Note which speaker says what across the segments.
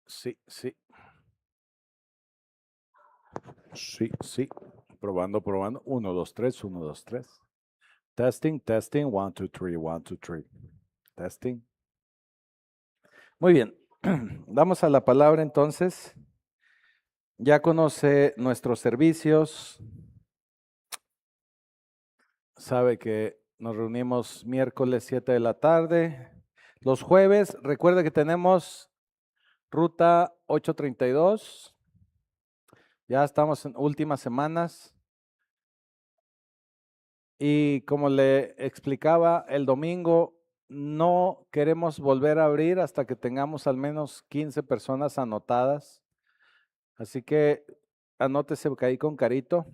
Speaker 1: Sí, sí, sí, sí. Probando, probando. Uno, dos, tres, uno, dos, tres. Testing, testing, one, two, three, one, two, three. Testing. Muy bien. Vamos a la palabra entonces. Ya conoce nuestros servicios. Sabe que nos reunimos miércoles 7 de la tarde. Los jueves, recuerde que tenemos ruta 832. Ya estamos en últimas semanas. Y como le explicaba el domingo, no queremos volver a abrir hasta que tengamos al menos 15 personas anotadas. Así que anótese ahí con Carito,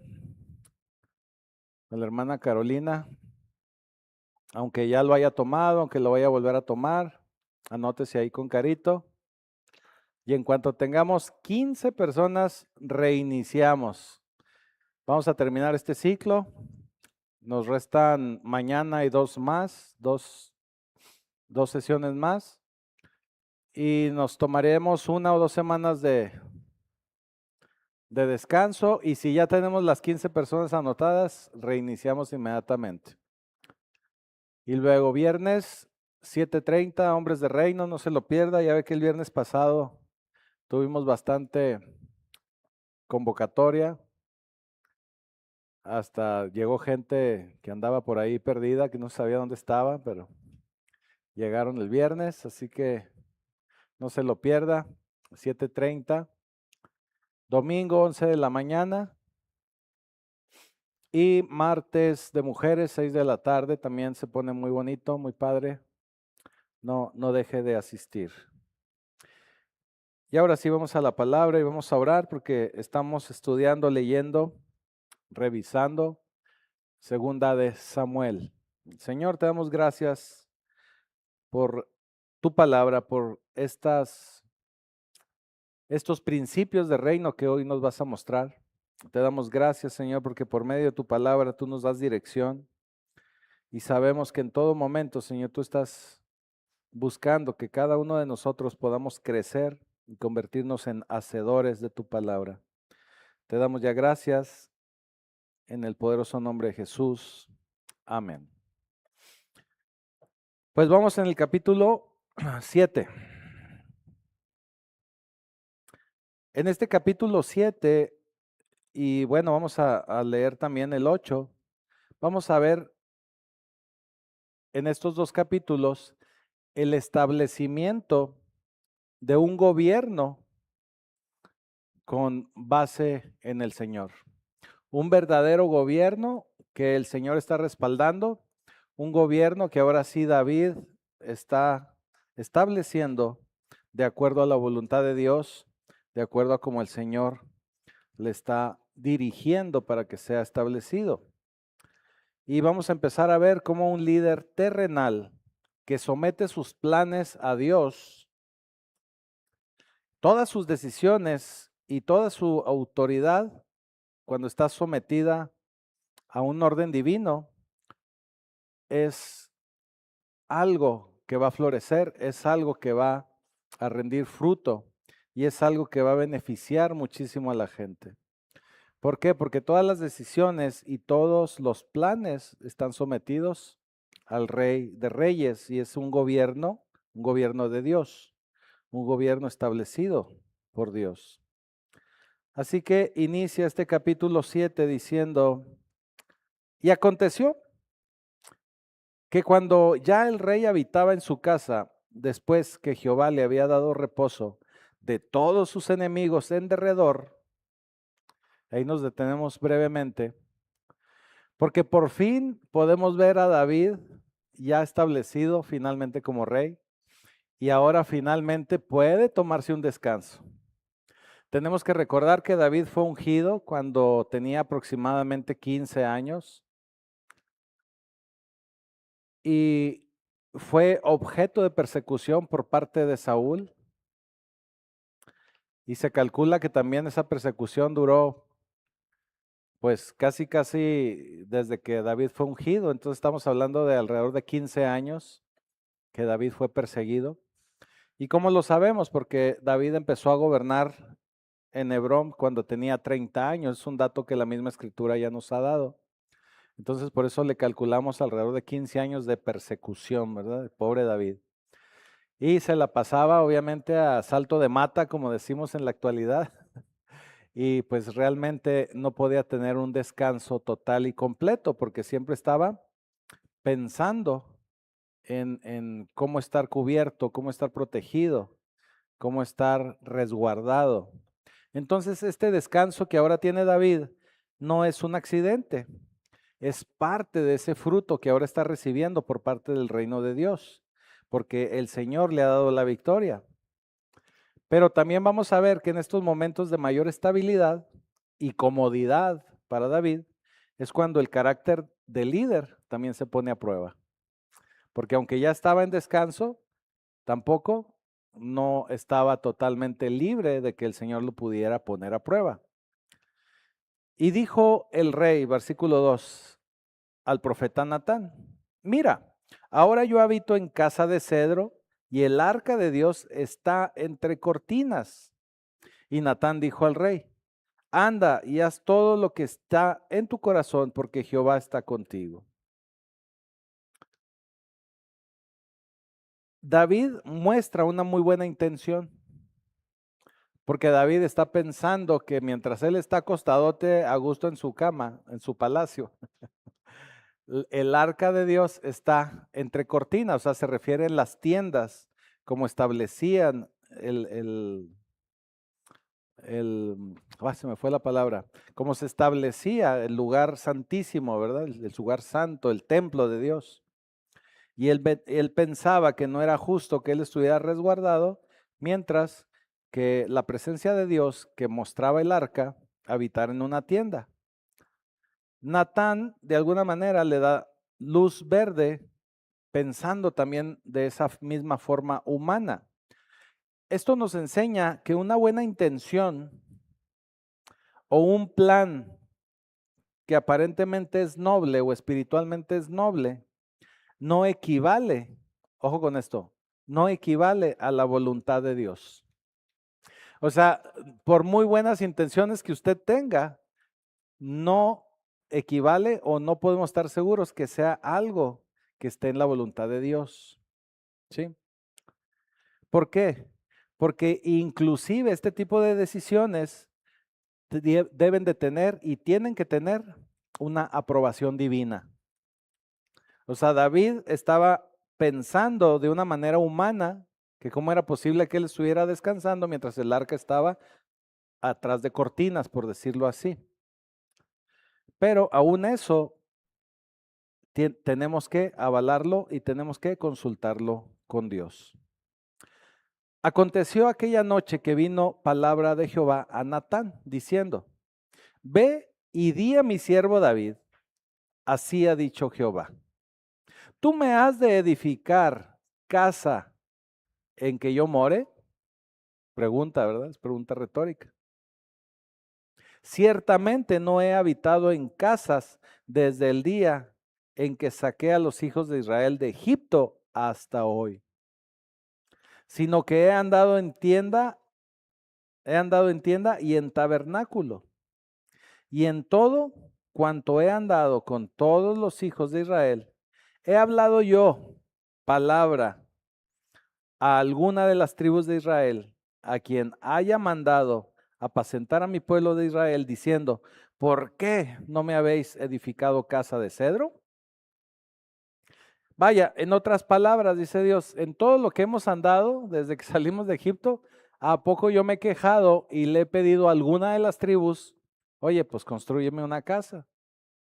Speaker 1: con la hermana Carolina, aunque ya lo haya tomado, aunque lo vaya a volver a tomar, anótese ahí con Carito. Y en cuanto tengamos 15 personas, reiniciamos. Vamos a terminar este ciclo. Nos restan mañana y dos más, dos sesiones más. Y nos tomaremos 1 o 2 semanas de descanso. Y si ya tenemos las 15 personas anotadas, reiniciamos inmediatamente. Y luego viernes 7:30, Hombres de Reino, no se lo pierda. Ya ve que el viernes pasado tuvimos bastante convocatoria. Hasta llegó gente que andaba por ahí perdida, que no sabía dónde estaba, pero llegaron el viernes, así que no se lo pierda. 7:30. Domingo 11 de la mañana. Y martes de mujeres, 6 de la tarde, también se pone muy bonito, muy padre. No deje de asistir. Y ahora sí vamos a la palabra y vamos a orar porque estamos estudiando, leyendo, revisando segunda de Samuel. Señor, te damos gracias por tu palabra, por estos principios de reino que hoy nos vas a mostrar. Te damos gracias, Señor, porque por medio de tu palabra tú nos das dirección y sabemos que en todo momento, Señor, tú estás buscando que cada uno de nosotros podamos crecer y convertirnos en hacedores de tu palabra. Te damos ya gracias en el poderoso nombre de Jesús. Amén. Pues vamos en el capítulo 7. En este capítulo 7, y bueno, vamos a leer también el 8, vamos a ver en estos dos capítulos el establecimiento de un gobierno con base en el Señor. Un verdadero gobierno que el Señor está respaldando, un gobierno que ahora sí David está estableciendo de acuerdo a la voluntad de Dios, de acuerdo a cómo el Señor le está dirigiendo para que sea establecido. Y vamos a empezar a ver cómo un líder terrenal que somete sus planes a Dios, todas sus decisiones y toda su autoridad, cuando está sometida a un orden divino, es algo que va a florecer, es algo que va a rendir fruto y es algo que va a beneficiar muchísimo a la gente. ¿Por qué? Porque todas las decisiones y todos los planes están sometidos al Rey de Reyes y es un gobierno de Dios, un gobierno establecido por Dios. Así que inicia este capítulo 7 diciendo, y aconteció que cuando ya el rey habitaba en su casa, después que Jehová le había dado reposo de todos sus enemigos en derredor, ahí nos detenemos brevemente, porque por fin podemos ver a David ya establecido finalmente como rey y ahora finalmente puede tomarse un descanso. Tenemos que recordar que David fue ungido cuando tenía aproximadamente 15 años y fue objeto de persecución por parte de Saúl. Y se calcula que también esa persecución duró, pues casi desde que David fue ungido. Entonces estamos hablando de alrededor de 15 años que David fue perseguido. ¿Y cómo lo sabemos? Porque David empezó a gobernar en Hebrón cuando tenía 30 años. Es un dato que la misma escritura ya nos ha dado. Entonces, por eso le calculamos alrededor de 15 años de persecución, ¿verdad? El pobre David. Y se la pasaba, obviamente, a salto de mata, como decimos en la actualidad. Y pues realmente no podía tener un descanso total y completo, porque siempre estaba pensando en cómo estar cubierto, cómo estar protegido, cómo estar resguardado. Entonces, este descanso que ahora tiene David no es un accidente, es parte de ese fruto que ahora está recibiendo por parte del reino de Dios, porque el Señor le ha dado la victoria. Pero también vamos a ver que en estos momentos de mayor estabilidad y comodidad para David es cuando el carácter de líder también se pone a prueba. Porque aunque ya estaba en descanso, tampoco no estaba totalmente libre de que el Señor lo pudiera poner a prueba. Y dijo el rey, versículo 2, al profeta Natán: mira, ahora yo habito en casa de cedro y el arca de Dios está entre cortinas. Y Natán dijo al rey: anda y haz todo lo que está en tu corazón, porque Jehová está contigo. David muestra una muy buena intención, porque David está pensando que mientras él está acostadote a gusto en su cama, en su palacio, el arca de Dios está entre cortinas, o sea, se refiere en las tiendas, como establecían se me fue la palabra, como se establecía el lugar santísimo, ¿verdad? El lugar santo, el templo de Dios. Y él pensaba que no era justo que él estuviera resguardado, mientras que la presencia de Dios que mostraba el arca habitar en una tienda. Natán de alguna manera le da luz verde pensando también de esa misma forma humana. Esto nos enseña que una buena intención o un plan que aparentemente es noble o espiritualmente es noble, no equivale, ojo con esto, no equivale a la voluntad de Dios. O sea, por muy buenas intenciones que usted tenga, no equivale o no podemos estar seguros que sea algo que esté en la voluntad de Dios. ¿Sí? ¿Por qué? Porque inclusive este tipo de decisiones deben de tener y tienen que tener una aprobación divina. O sea, David estaba pensando de una manera humana que cómo era posible que él estuviera descansando mientras el arca estaba atrás de cortinas, por decirlo así. Pero aún eso tenemos que avalarlo y tenemos que consultarlo con Dios. Aconteció aquella noche que vino palabra de Jehová a Natán, diciendo: ve y di a mi siervo David, así ha dicho Jehová, tú me has de edificar casa en que yo more. Pregunta, ¿verdad? Es pregunta retórica. Ciertamente no he habitado en casas desde el día en que saqué a los hijos de Israel de Egipto hasta hoy, sino que he andado en tienda y en tabernáculo, y en todo cuanto he andado con todos los hijos de Israel, he hablado yo palabra a alguna de las tribus de Israel, a quien haya mandado apacentar a mi pueblo de Israel, diciendo: ¿por qué no me habéis edificado casa de cedro? Vaya, en otras palabras, dice Dios, en todo lo que hemos andado desde que salimos de Egipto, ¿a poco yo me he quejado y le he pedido a alguna de las tribus: oye, pues constrúyeme una casa?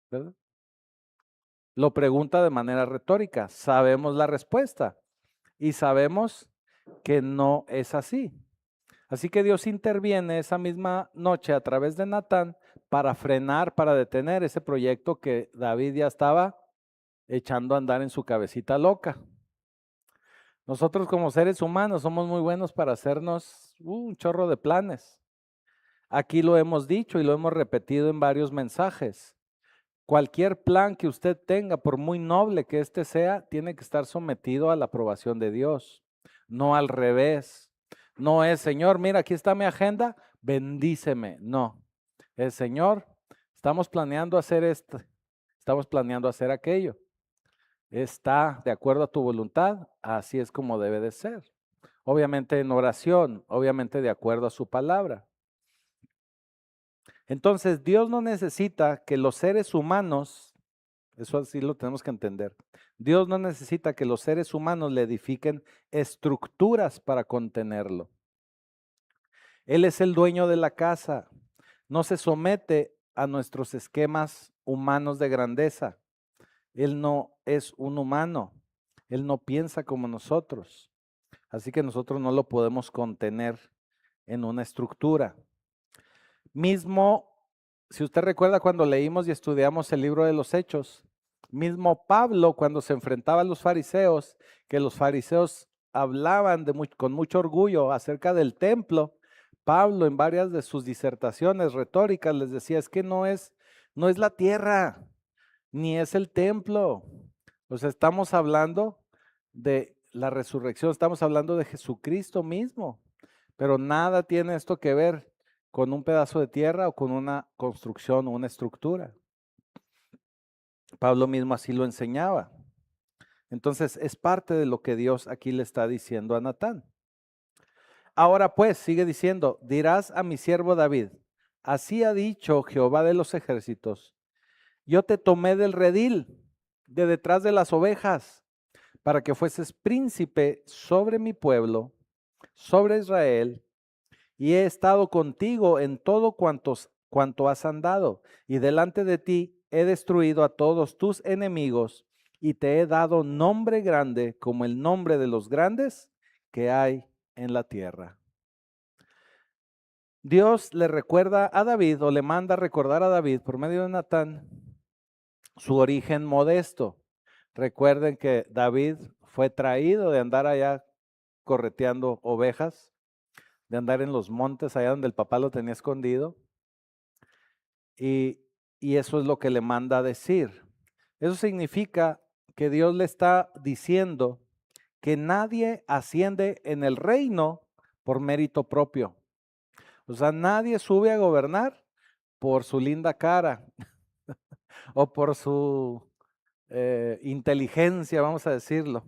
Speaker 1: ¿Verdad? Lo pregunta de manera retórica. Sabemos la respuesta y sabemos que no es así. Así que Dios interviene esa misma noche a través de Natán para frenar, para detener ese proyecto que David ya estaba echando a andar en su cabecita loca. Nosotros como seres humanos somos muy buenos para hacernos un chorro de planes. Aquí lo hemos dicho y lo hemos repetido en varios mensajes. Cualquier plan que usted tenga, por muy noble que éste sea, tiene que estar sometido a la aprobación de Dios. no al revés. No es, Señor, mira, aquí está mi agenda, bendíceme. No, es, Señor, estamos planeando hacer esto, estamos planeando hacer aquello. Está de acuerdo a tu voluntad, así es como debe de ser. Obviamente en oración, obviamente de acuerdo a su palabra. Entonces, Dios no necesita que los seres humanos, eso así lo tenemos que entender, Dios no necesita que los seres humanos le edifiquen estructuras para contenerlo. Él es el dueño de la casa, no se somete a nuestros esquemas humanos de grandeza. Él no es un humano, Él no piensa como nosotros, así que nosotros no lo podemos contener en una estructura. Mismo, si usted recuerda cuando leímos y estudiamos el libro de los Hechos, mismo Pablo cuando se enfrentaba a los fariseos, que los fariseos hablaban con mucho orgullo acerca del templo, Pablo en varias de sus disertaciones retóricas les decía, es que no es la tierra, ni es el templo. O sea, estamos hablando de la resurrección, estamos hablando de Jesucristo mismo, pero nada tiene esto que ver con un pedazo de tierra o con una construcción o una estructura. Pablo mismo así lo enseñaba. Entonces es parte de lo que Dios aquí le está diciendo a Natán. Ahora pues, sigue diciendo, dirás a mi siervo David, así ha dicho Jehová de los ejércitos, yo te tomé del redil, de detrás de las ovejas, para que fueses príncipe sobre mi pueblo, sobre Israel, y he estado contigo en todo cuanto has andado, y delante de ti he destruido a todos tus enemigos, y te he dado nombre grande como el nombre de los grandes que hay en la tierra. Dios le recuerda a David, o le manda a recordar a David por medio de Natán, su origen modesto. Recuerden que David fue traído de andar allá correteando ovejas, de andar en los montes allá donde el papá lo tenía escondido. Y eso es lo que le manda a decir. Eso significa que Dios le está diciendo que nadie asciende en el reino por mérito propio. O sea, nadie sube a gobernar por su linda cara o por su inteligencia, vamos a decirlo,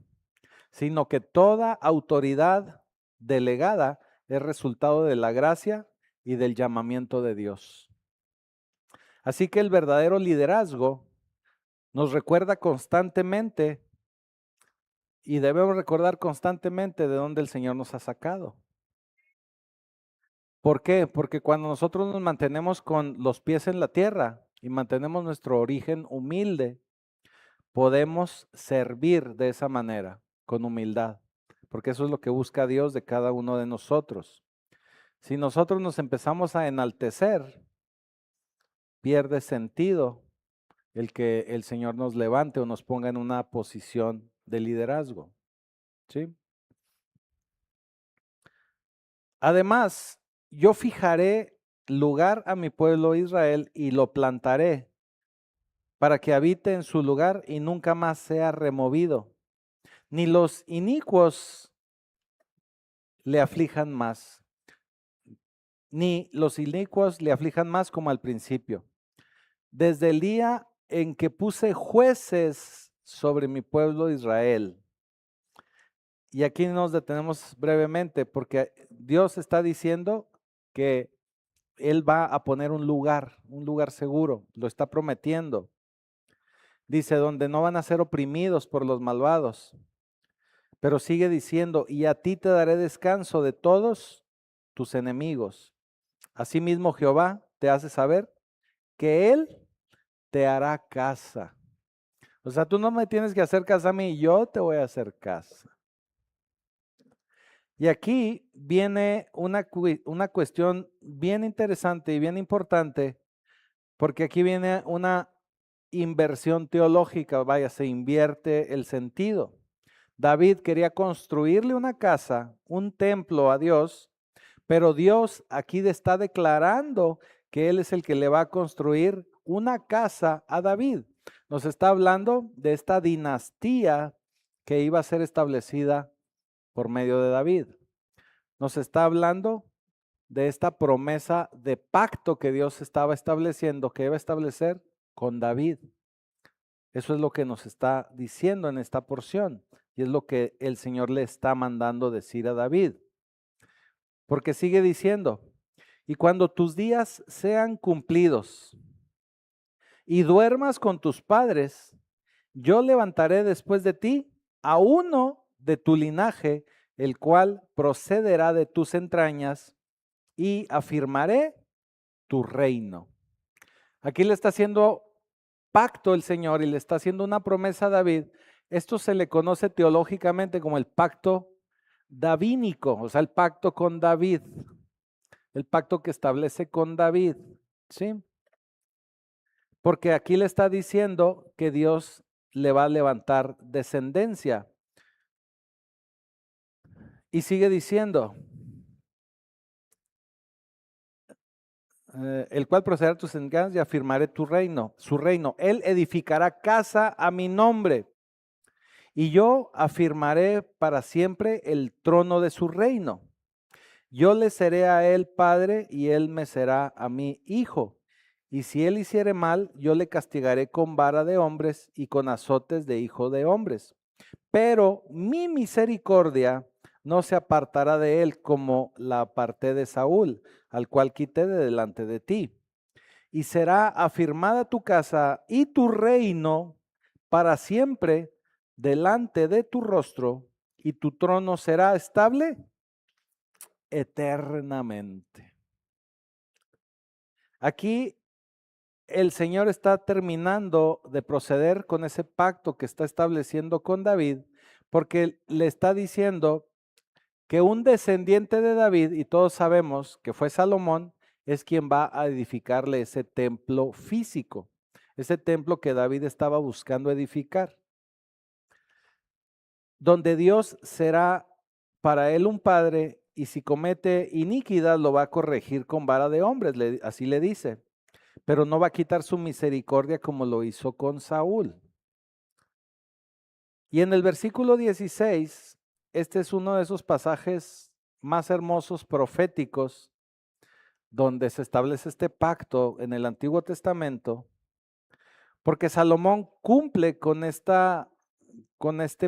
Speaker 1: sino que toda autoridad delegada es resultado de la gracia y del llamamiento de Dios. Así que el verdadero liderazgo nos recuerda constantemente y debemos recordar constantemente de dónde el Señor nos ha sacado. ¿Por qué? Porque cuando nosotros nos mantenemos con los pies en la tierra y mantenemos nuestro origen humilde, podemos servir de esa manera, con humildad, porque eso es lo que busca Dios de cada uno de nosotros. Si nosotros nos empezamos a enaltecer, pierde sentido el que el Señor nos levante o nos ponga en una posición de liderazgo. ¿Sí? Además, yo fijaré lugar a mi pueblo Israel y lo plantaré para que habite en su lugar y nunca más sea removido. Ni los inicuos le aflijan más, ni los inicuos le aflijan más como al principio. Desde el día en que puse jueces sobre mi pueblo Israel. Y aquí nos detenemos brevemente porque Dios está diciendo que Él va a poner un lugar seguro, lo está prometiendo. Dice, donde no van a ser oprimidos por los malvados. Pero sigue diciendo, y a ti te daré descanso de todos tus enemigos. Asimismo Jehová te hace saber que Él te hará casa. O sea, tú no me tienes que hacer casa a mí, yo te voy a hacer casa. Y aquí viene una cuestión bien interesante y bien importante, porque aquí viene una inversión teológica, vaya, se invierte el sentido. David quería construirle una casa, un templo a Dios, pero Dios aquí está declarando que Él es el que le va a construir una casa a David. Nos está hablando de esta dinastía que iba a ser establecida por medio de David. Nos está hablando de esta promesa de pacto que Dios estaba estableciendo, que iba a establecer con David. Eso es lo que nos está diciendo en esta porción y es lo que el Señor le está mandando decir a David. Porque sigue diciendo, y cuando tus días sean cumplidos y duermas con tus padres, yo levantaré después de ti a uno de tu linaje, el cual procederá de tus entrañas, y afirmaré tu reino. Aquí le está haciendo pacto el Señor y le está haciendo una promesa a David. Esto se le conoce teológicamente como el pacto davínico, o sea, el pacto con David, el pacto que establece con David, ¿sí? Porque aquí le está diciendo que Dios le va a levantar descendencia. Y sigue diciendo, el cual procederá tus engaños y afirmaré tu reino, su reino. Él edificará casa a mi nombre y yo afirmaré para siempre el trono de su reino. Yo le seré a él padre y él me será a mí hijo. Y si él hiciere mal, yo le castigaré con vara de hombres y con azotes de hijo de hombres. Pero mi misericordia no se apartará de él como la aparté de Saúl, al cual quité de delante de ti. Y será afirmada tu casa y tu reino para siempre delante de tu rostro, y tu trono será estable eternamente. Aquí el Señor está terminando de proceder con ese pacto que está estableciendo con David, porque le está diciendo que un descendiente de David, y todos sabemos que fue Salomón, es quien va a edificarle ese templo físico, ese templo que David estaba buscando edificar, donde Dios será para él un padre y si comete iniquidad lo va a corregir con vara de hombres, así le dice, pero no va a quitar su misericordia como lo hizo con Saúl. Y en el versículo 16, este es uno de esos pasajes más hermosos proféticos donde se establece este pacto en el Antiguo Testamento, porque Salomón cumple con este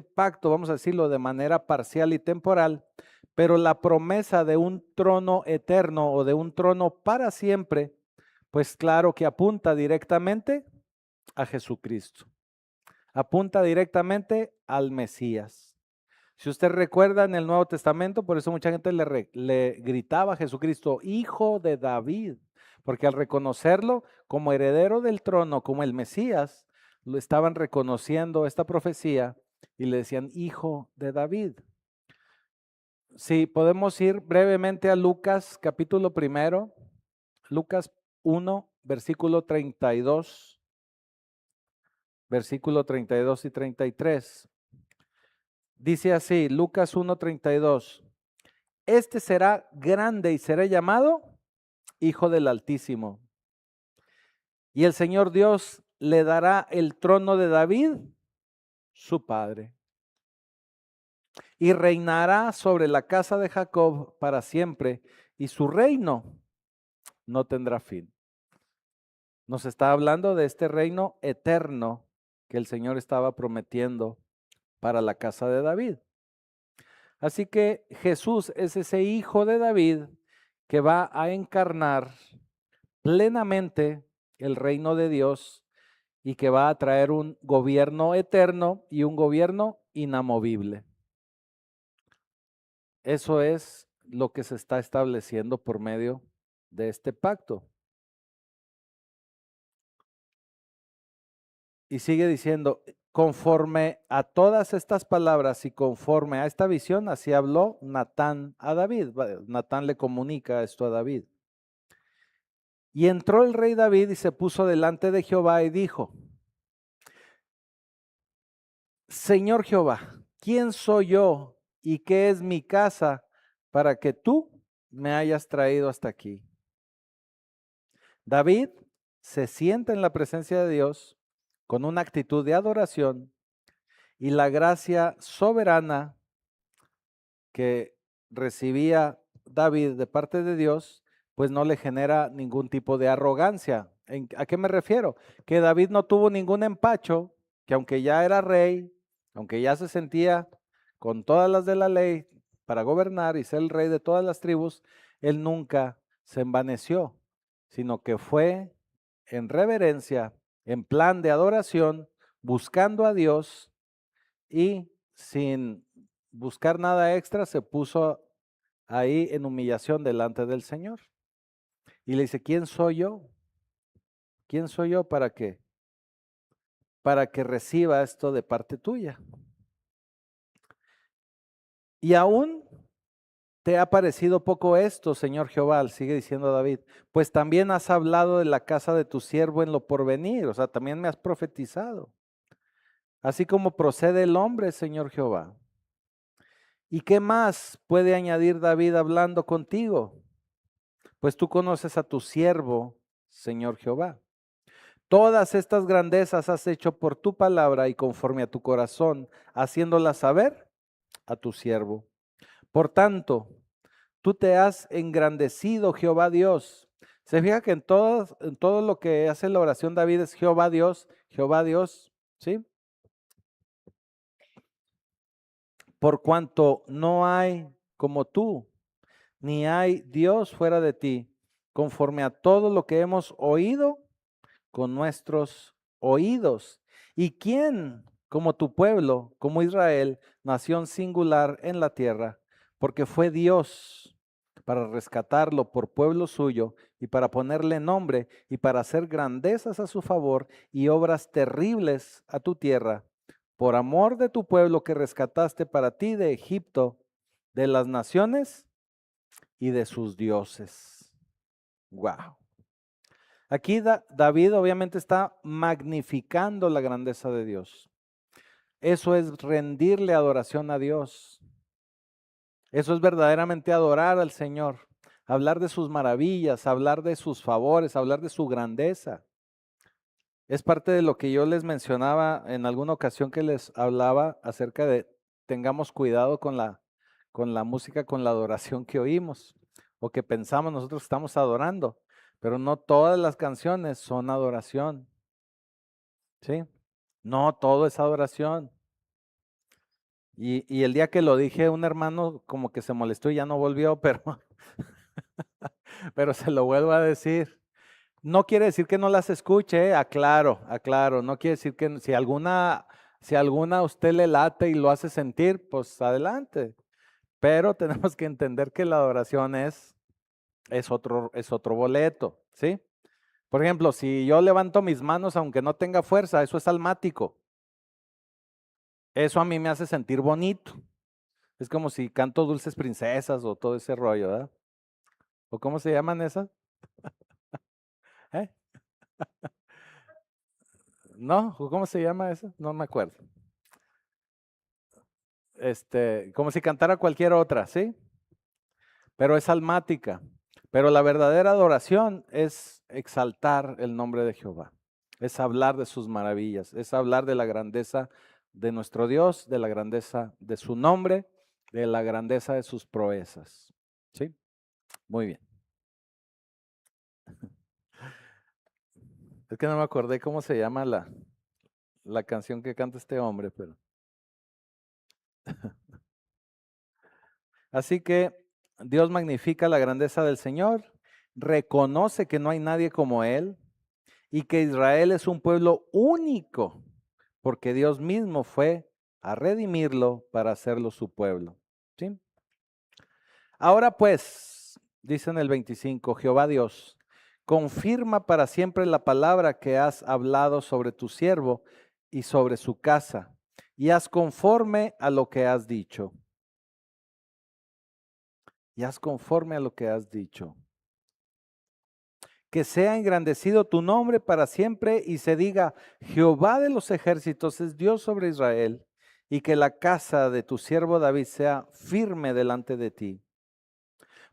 Speaker 1: pacto, vamos a decirlo de manera parcial y temporal, pero la promesa de un trono eterno o de un trono para siempre, pues claro que apunta directamente a Jesucristo, apunta directamente al Mesías. Si usted recuerda en el Nuevo Testamento, por eso mucha gente le gritaba a Jesucristo, hijo de David, porque al reconocerlo como heredero del trono, como el Mesías, lo estaban reconociendo esta profecía y le decían, hijo de David. Sí, podemos ir brevemente a Lucas capítulo primero, Lucas 1, versículo 32, versículo 32 y 33. Dice así, Lucas 1:32, este será grande y será llamado Hijo del Altísimo. Y el Señor Dios le dará el trono de David, su padre. Y reinará sobre la casa de Jacob para siempre, y su reino no tendrá fin. Nos está hablando de este reino eterno que el Señor estaba prometiendo para la casa de David. Así que Jesús es ese hijo de David que va a encarnar plenamente el reino de Dios y que va a traer un gobierno eterno y un gobierno inamovible. Eso es lo que se está estableciendo por medio de este pacto. Y sigue diciendo, conforme a todas estas palabras y conforme a esta visión, así habló Natán a David. Natán le comunica esto a David. Y entró el rey David y se puso delante de Jehová y dijo, Señor Jehová, ¿quién soy yo y qué es mi casa para que tú me hayas traído hasta aquí? David se sienta en la presencia de Dios con una actitud de adoración y la gracia soberana que recibía David de parte de Dios, pues no le genera ningún tipo de arrogancia. ¿A qué me refiero? Que David no tuvo ningún empacho, que aunque ya era rey, aunque ya se sentía con todas las de la ley para gobernar y ser el rey de todas las tribus, él nunca se envaneció, sino que fue en reverencia, en plan de adoración, buscando a Dios y sin buscar nada extra se puso ahí en humillación delante del Señor. Y le dice, ¿quién soy yo? ¿Quién soy yo para qué? Para que reciba esto de parte tuya. Y aún te ha parecido poco esto, Señor Jehová, sigue diciendo David, pues también has hablado de la casa de tu siervo en lo porvenir, o sea, también me has profetizado. Así como procede el hombre, Señor Jehová. ¿Y qué más puede añadir David hablando contigo? Pues tú conoces a tu siervo, Señor Jehová. Todas estas grandezas has hecho por tu palabra y conforme a tu corazón, haciéndolas saber a tu siervo. Por tanto, tú te has engrandecido, Jehová Dios. Se fija que en todo lo que hace la oración David es Jehová Dios, ¿sí? Por cuanto no hay como tú, ni hay Dios fuera de ti, conforme a todo lo que hemos oído con nuestros oídos. ¿Y quién como tu pueblo, como Israel, nación singular en la tierra? Porque fue Dios para rescatarlo por pueblo suyo y para ponerle nombre y para hacer grandezas a su favor y obras terribles a tu tierra, por amor de tu pueblo que rescataste para ti de Egipto, de las naciones y de sus dioses. Wow. Aquí David obviamente está magnificando la grandeza de Dios. Eso es rendirle adoración a Dios. Eso es verdaderamente adorar al Señor, hablar de sus maravillas, hablar de sus favores, hablar de su grandeza. Es parte de lo que yo les mencionaba en alguna ocasión que les hablaba acerca de tengamos cuidado con la música, con la adoración que oímos o que pensamos nosotros que estamos adorando, pero no todas las canciones son adoración, ¿sí? No todo es adoración. Y el día que lo dije, un hermano como que se molestó y ya no volvió, pero se lo vuelvo a decir. No quiere decir que no las escuche, aclaro, aclaro. No quiere decir que si alguna a usted le late y lo hace sentir, pues adelante. Pero tenemos que entender que la adoración es otro boleto, ¿sí? Por ejemplo, si yo levanto mis manos aunque no tenga fuerza, eso es almático. Eso a mí me hace sentir bonito. Es como si canto Dulces Princesas o todo ese rollo, ¿verdad? ¿O cómo se llaman esas? ¿Eh? ¿No? ¿Cómo se llama eso? No me acuerdo. Como si cantara cualquier otra, ¿sí? Pero es almática. Pero la verdadera adoración es exaltar el nombre de Jehová. Es hablar de sus maravillas, es hablar de la grandeza de nuestro Dios, de la grandeza de su nombre, de la grandeza de sus proezas. ¿Sí? Muy bien. Es que no me acordé cómo se llama la canción que canta este hombre, pero. Así que Dios magnifica la grandeza del Señor, reconoce que no hay nadie como Él y que Israel es un pueblo único, porque Dios mismo fue a redimirlo para hacerlo su pueblo. ¿Sí? Ahora pues, dice en el 25, Jehová Dios, confirma para siempre la palabra que has hablado sobre tu siervo y sobre su casa, y haz conforme a lo que has dicho. Y haz conforme a lo que has dicho. Que sea engrandecido tu nombre para siempre y se diga, Jehová de los ejércitos es Dios sobre Israel, y que la casa de tu siervo David sea firme delante de ti.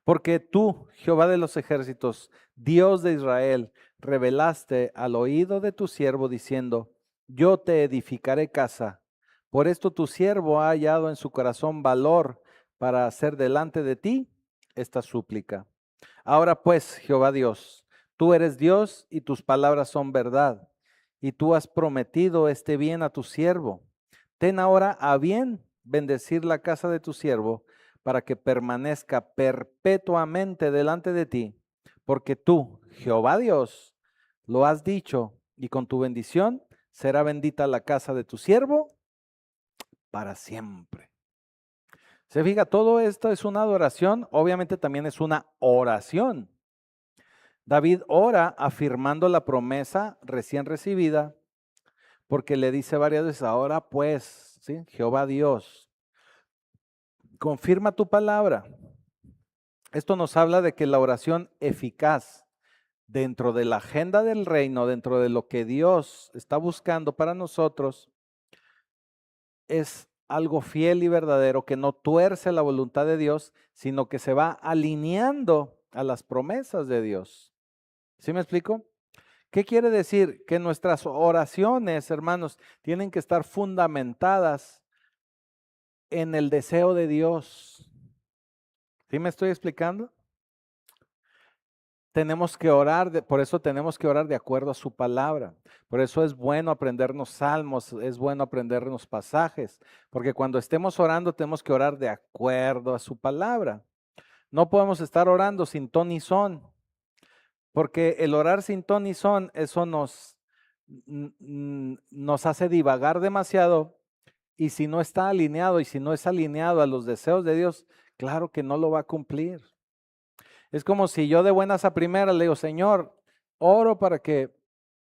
Speaker 1: Porque tú, Jehová de los ejércitos, Dios de Israel, revelaste al oído de tu siervo diciendo, yo te edificaré casa. Por esto tu siervo ha hallado en su corazón valor para hacer delante de ti esta súplica. Ahora pues, Jehová Dios, tú eres Dios y tus palabras son verdad, y tú has prometido este bien a tu siervo. Ten ahora a bien bendecir la casa de tu siervo para que permanezca perpetuamente delante de ti, porque tú, Jehová Dios, lo has dicho, y con tu bendición será bendita la casa de tu siervo para siempre. Se fija, todo esto es una adoración, obviamente también es una oración. David ora afirmando la promesa recién recibida, porque le dice varias veces, ahora pues, ¿sí? Jehová Dios, confirma tu palabra. Esto nos habla de que la oración eficaz dentro de la agenda del reino, dentro de lo que Dios está buscando para nosotros, es algo fiel y verdadero que no tuerce la voluntad de Dios, sino que se va alineando a las promesas de Dios. ¿Sí me explico? ¿Qué quiere decir? Que nuestras oraciones, hermanos, tienen que estar fundamentadas en el deseo de Dios. ¿Sí me estoy explicando? Tenemos que orar, por eso tenemos que orar de acuerdo a su palabra. Por eso es bueno aprendernos salmos, es bueno aprendernos pasajes, porque cuando estemos orando tenemos que orar de acuerdo a su palabra. No podemos estar orando sin ton y son, porque el orar sin ton y son, eso nos hace divagar demasiado, y si no está alineado y si no es alineado a los deseos de Dios, claro que no lo va a cumplir. Es como si yo de buenas a primeras le digo, Señor, oro para que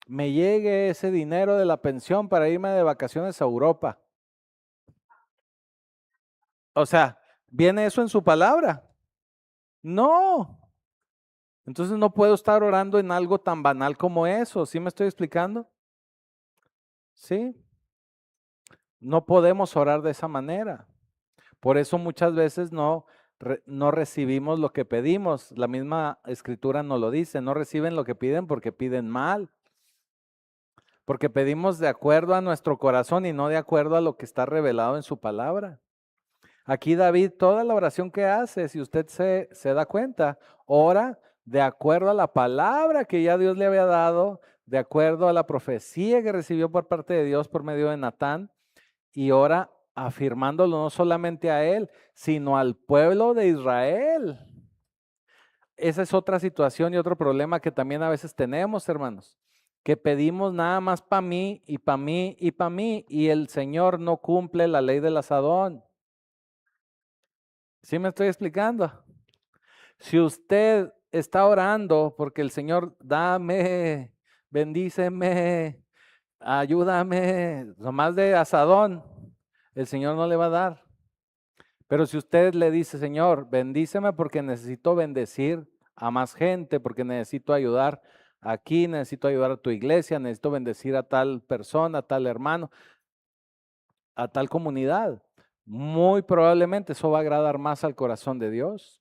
Speaker 1: me llegue ese dinero de la pensión para irme de vacaciones a Europa. O sea, ¿viene eso en su palabra? No. Entonces no puedo estar orando en algo tan banal como eso. ¿Sí me estoy explicando? Sí. No podemos orar de esa manera. Por eso muchas veces no recibimos lo que pedimos. La misma escritura nos lo dice, no reciben lo que piden porque piden mal. Porque pedimos de acuerdo a nuestro corazón y no de acuerdo a lo que está revelado en su palabra. Aquí David, toda la oración que hace, si usted se da cuenta, ora de acuerdo a la palabra que ya Dios le había dado, de acuerdo a la profecía que recibió por parte de Dios por medio de Natán, y ora afirmándolo no solamente a él, sino al pueblo de Israel. Esa es otra situación y otro problema que también a veces tenemos, hermanos, que pedimos nada más para mí y para mí y para mí, y el Señor no cumple la ley del asadón. ¿Sí me estoy explicando? Si usted está orando porque el Señor, dame, bendíceme, ayúdame, nomás de asadón, el Señor no le va a dar. Pero si usted le dice, Señor, bendíceme porque necesito bendecir a más gente, porque necesito ayudar aquí, necesito ayudar a tu iglesia, necesito bendecir a tal persona, a tal hermano, a tal comunidad, muy probablemente eso va a agradar más al corazón de Dios.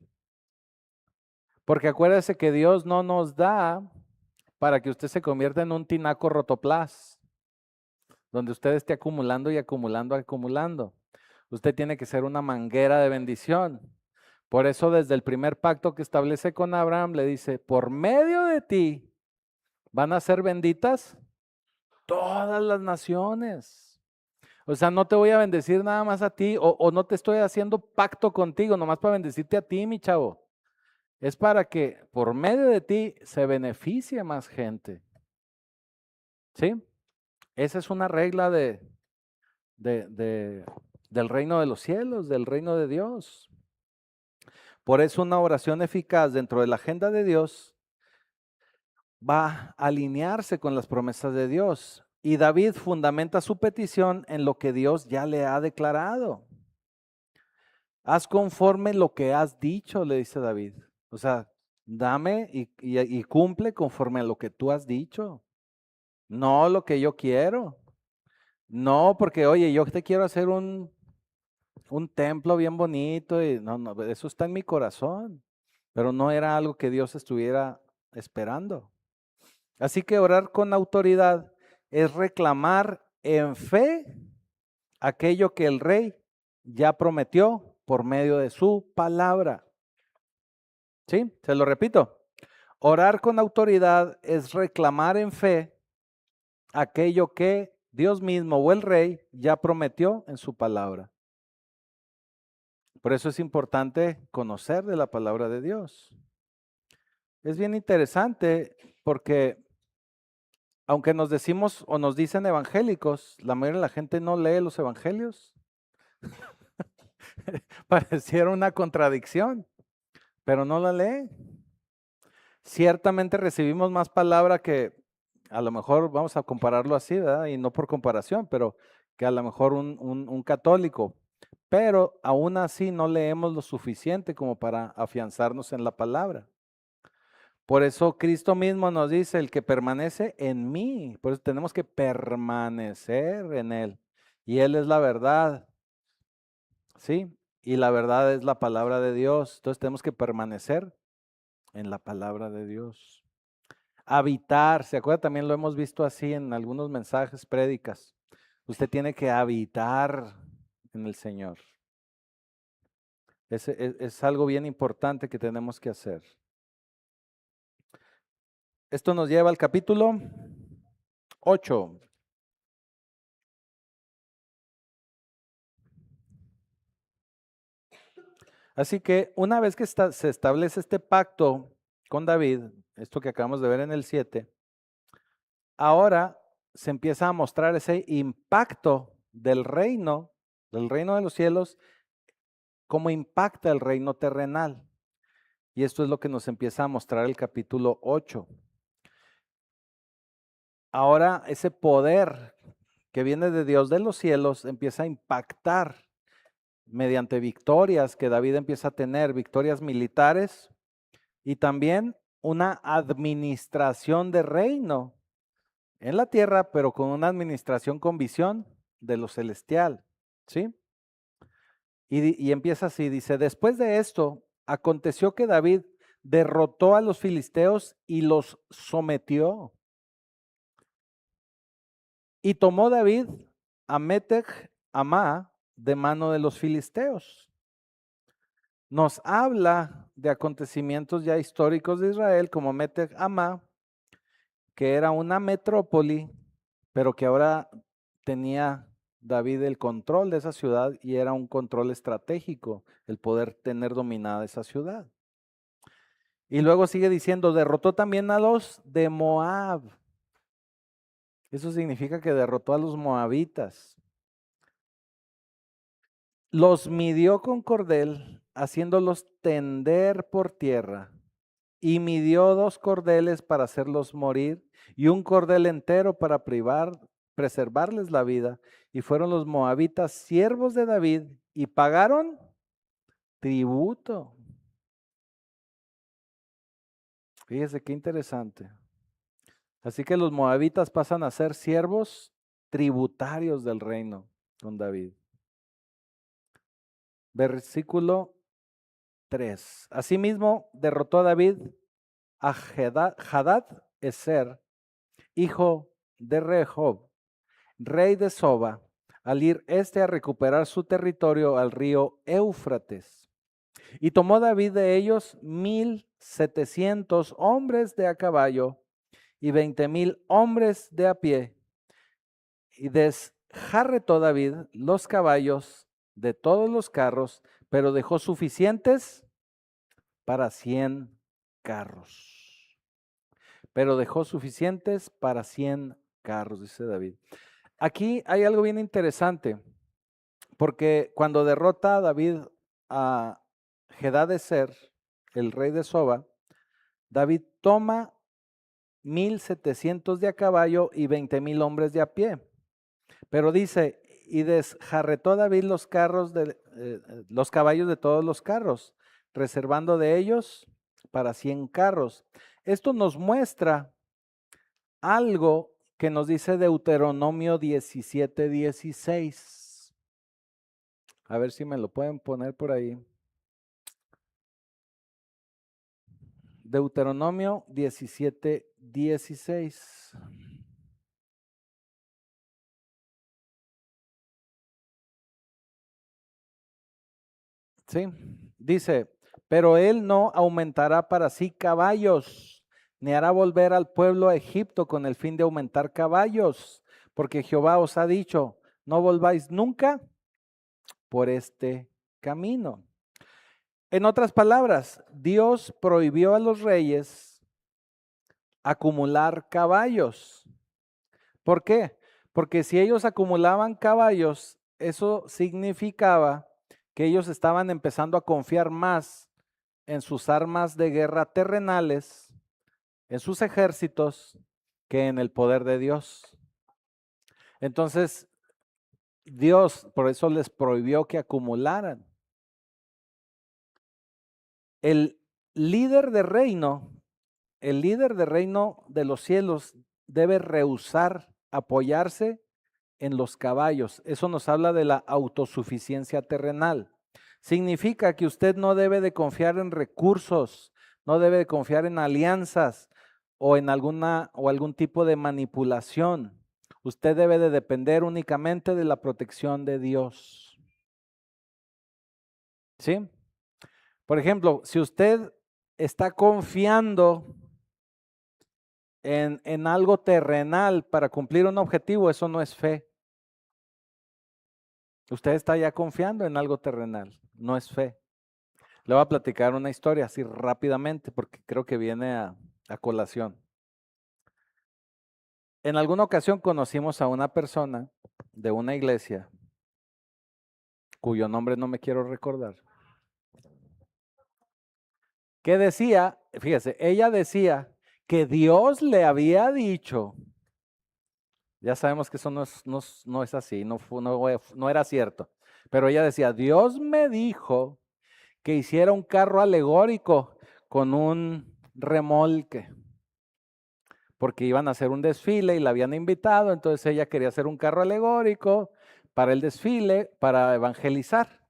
Speaker 1: Porque acuérdese que Dios no nos da para que usted se convierta en un tinaco rotoplas, donde usted esté acumulando y acumulando, acumulando. Usted tiene que ser una manguera de bendición. Por eso desde el primer pacto que establece con Abraham le dice, por medio de ti van a ser benditas todas las naciones. O sea, no te voy a bendecir nada más a ti o no te estoy haciendo pacto contigo, nomás para bendecirte a ti, mi chavo. Es para que por medio de ti se beneficie más gente. ¿Sí? Esa es una regla del reino de los cielos, del reino de Dios. Por eso una oración eficaz dentro de la agenda de Dios va a alinearse con las promesas de Dios. Y David fundamenta su petición en lo que Dios ya le ha declarado. Haz conforme lo que has dicho, le dice David. O sea, dame y cumple conforme a lo que tú has dicho. No lo que yo quiero. No, porque oye, yo te quiero hacer un templo bien bonito y no, eso está en mi corazón, pero no era algo que Dios estuviera esperando. Así que orar con autoridad es reclamar en fe aquello que el rey ya prometió por medio de su palabra. ¿Sí? Se lo repito. Orar con autoridad es reclamar en fe aquello que Dios mismo o el rey ya prometió en su palabra. Por eso es importante conocer de la palabra de Dios. Es bien interesante porque aunque nos decimos o nos dicen evangélicos, la mayoría de la gente no lee los evangelios. Pareciera una contradicción, pero no la lee. Ciertamente recibimos más palabra que a lo mejor vamos a compararlo así, ¿verdad? Y no por comparación, pero que a lo mejor un católico. Pero aún así no leemos lo suficiente como para afianzarnos en la palabra. Por eso Cristo mismo nos dice, el que permanece en mí, por eso tenemos que permanecer en Él. Y Él es la verdad, ¿sí? Y la verdad es la palabra de Dios. Entonces tenemos que permanecer en la palabra de Dios. Habitar, ¿se acuerda? También lo hemos visto así en algunos mensajes, prédicas. Usted tiene que habitar en el Señor. Es algo bien importante que tenemos que hacer. Esto nos lleva al capítulo 8. Así que una vez que se establece este pacto con David, esto que acabamos de ver en el 7, ahora se empieza a mostrar ese impacto del reino de los cielos, cómo impacta el reino terrenal. Y esto es lo que nos empieza a mostrar el capítulo 8. Ahora ese poder que viene de Dios de los cielos empieza a impactar mediante victorias que David empieza a tener, victorias militares y también una administración de reino en la tierra, pero con una administración con visión de lo celestial, ¿sí? Y empieza así, dice, después de esto, aconteció que David derrotó a los filisteos y los sometió. Y tomó David a Meteg Amá de mano de los filisteos. Nos habla de acontecimientos ya históricos de Israel como Meteg Amá, que era una metrópoli, pero que ahora tenía David el control de esa ciudad y era un control estratégico el poder tener dominada esa ciudad. Y luego sigue diciendo, derrotó también a los de Moab. Eso significa que derrotó a los moabitas. Los midió con cordel, haciéndolos tender por tierra, y midió 2 cordeles para hacerlos morir, y un cordel entero para preservarles la vida. Y fueron los moabitas siervos de David, y pagaron tributo. Fíjese qué interesante. Así que los moabitas pasan a ser siervos tributarios del reino con David. Versículo 3. Asimismo, derrotó a David a Hadad Eser, hijo de Rehob, rey de Soba, al ir a recuperar su territorio al río Éufrates. Y tomó David de ellos 1,700 hombres de a caballo y 20,000 hombres de a pie. Y desjarretó David los caballos de todos los carros, pero dejó suficientes para 100 carros. Pero dejó suficientes para 100 carros, dice David. Aquí hay algo bien interesante, porque cuando derrota a David a Hadadezer, el rey de Soba, David toma 1,700 de a caballo y 20,000 hombres de a pie. Pero dice, y desjarretó David los los caballos de todos los carros, reservando de ellos para 100 carros. Esto nos muestra algo que nos dice Deuteronomio 17:16. A ver si me lo pueden poner por ahí. Deuteronomio 17:16. ¿Sí? Dice, pero él no aumentará para sí caballos, ni hará volver al pueblo a Egipto con el fin de aumentar caballos, porque Jehová os ha dicho, no volváis nunca por este camino. En otras palabras, Dios prohibió a los reyes acumular caballos. ¿Por qué? Porque si ellos acumulaban caballos, eso significaba que ellos estaban empezando a confiar más en sus armas de guerra terrenales, en sus ejércitos, que en el poder de Dios. Entonces, Dios por eso les prohibió que acumularan. El líder de reino, el líder de reino de los cielos debe rehusar apoyarse en los caballos. Eso nos habla de la autosuficiencia terrenal. Significa que usted no debe de confiar en recursos, no debe de confiar en alianzas o en algún tipo de manipulación. Usted debe de depender únicamente de la protección de Dios. ¿Sí? Por ejemplo, si usted está confiando en algo terrenal para cumplir un objetivo, eso no es fe. Usted está ya confiando en algo terrenal, no es fe. Le voy a platicar una historia así rápidamente porque creo que viene a colación. En alguna ocasión conocimos a una persona de una iglesia cuyo nombre no me quiero recordar, que decía, fíjese, ella decía que Dios le había dicho, ya sabemos que eso no es así, no era cierto, pero ella decía, Dios me dijo que hiciera un carro alegórico con un remolque, porque iban a hacer un desfile y la habían invitado, entonces ella quería hacer un carro alegórico para el desfile, para evangelizar.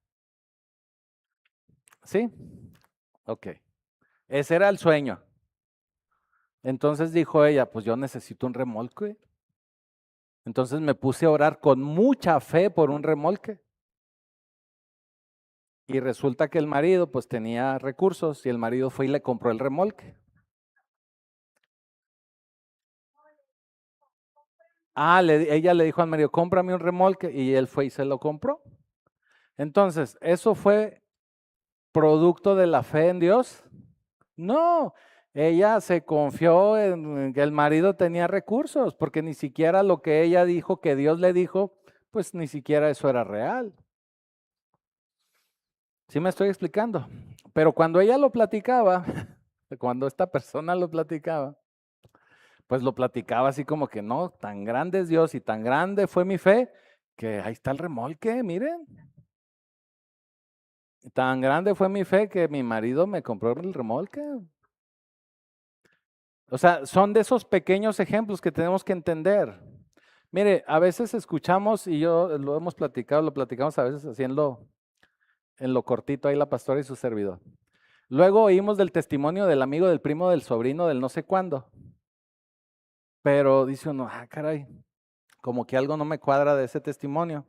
Speaker 1: ¿Sí? Ok. Ese era el sueño. Entonces dijo ella, pues yo necesito un remolque. Entonces me puse a orar con mucha fe por un remolque. Y resulta que el marido pues tenía recursos y el marido fue y le compró el remolque. Ella le dijo al marido, cómprame un remolque y él fue y se lo compró. Entonces, ¿eso fue producto de la fe en Dios? No, ella se confió en que el marido tenía recursos, porque ni siquiera lo que ella dijo que Dios le dijo, pues ni siquiera eso era real. ¿Sí me estoy explicando? Pero cuando ella lo platicaba, cuando esta persona lo platicaba, pues lo platicaba así como que no, tan grande es Dios y tan grande fue mi fe, que ahí está el remolque, miren. Tan grande fue mi fe que mi marido me compró el remolque. O sea, son de esos pequeños ejemplos que tenemos que entender. Mire, a veces escuchamos, y yo lo hemos platicado, lo platicamos a veces haciendo en lo cortito ahí la pastora y su servidor. Luego oímos del testimonio del amigo, del primo, del sobrino, del no sé cuándo. Pero dice uno, caray, como que algo no me cuadra de ese testimonio.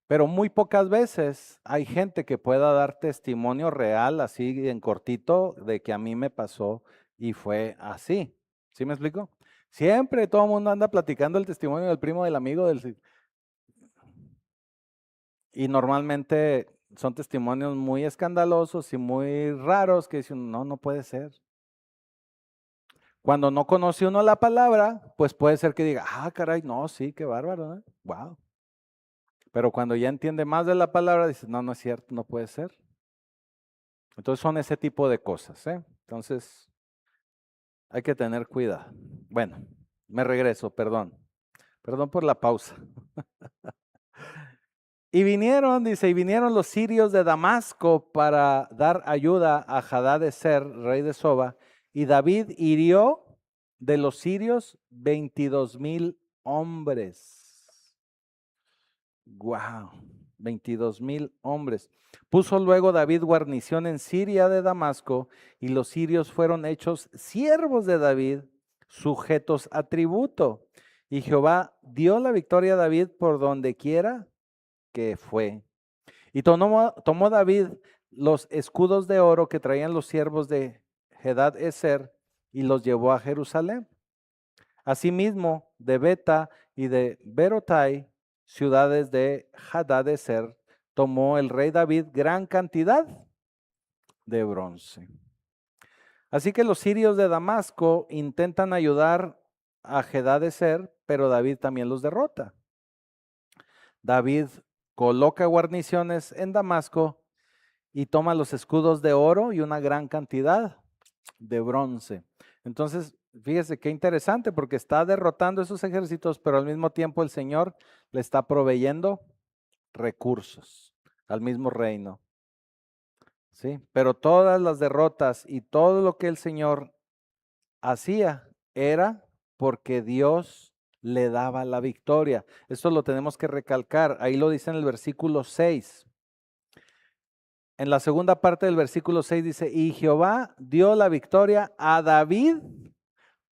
Speaker 1: Pero muy pocas veces hay gente que pueda dar testimonio real, así en cortito, de que a mí me pasó y fue así. ¿Sí me explico? Siempre todo el mundo anda platicando el testimonio del primo, del amigo, y normalmente son testimonios muy escandalosos y muy raros que dicen, no, no puede ser. Cuando no conoce uno la palabra, pues puede ser que diga, caray, no, sí, qué bárbaro, ¿eh? Wow. Pero cuando ya entiende más de la palabra, dice, no, no es cierto, no puede ser. Entonces son ese tipo de cosas, ¿eh? Entonces hay que tener cuidado. Bueno, me regreso, perdón. Perdón por la pausa. Y vinieron, dice, y vinieron los sirios de Damasco para dar ayuda a Hadad-ezer, rey de Soba, y David hirió de los sirios 22,000 hombres. Wow, 22,000 hombres. Puso luego David guarnición en Siria de Damasco, y los sirios fueron hechos siervos de David, sujetos a tributo. Y Jehová dio la victoria a David por donde quiera que fue. Y tomó David los escudos de oro que traían los siervos de Hadad-ezer y los llevó a Jerusalén. Asimismo, de Beta y de Berotai, ciudades de Hadad-ezer, tomó el rey David gran cantidad de bronce. Así que los sirios de Damasco intentan ayudar a Hadad-ezer, pero David también los derrota. David coloca guarniciones en Damasco y toma los escudos de oro y una gran cantidad de bronce. Entonces, fíjese qué interesante, porque está derrotando esos ejércitos, pero al mismo tiempo el Señor le está proveyendo recursos al mismo reino. ¿Sí? Pero todas las derrotas y todo lo que el Señor hacía era porque Dios le daba la victoria. Esto lo tenemos que recalcar. Ahí lo dice en el versículo 6. En la segunda parte del versículo 6 dice, y Jehová dio la victoria a David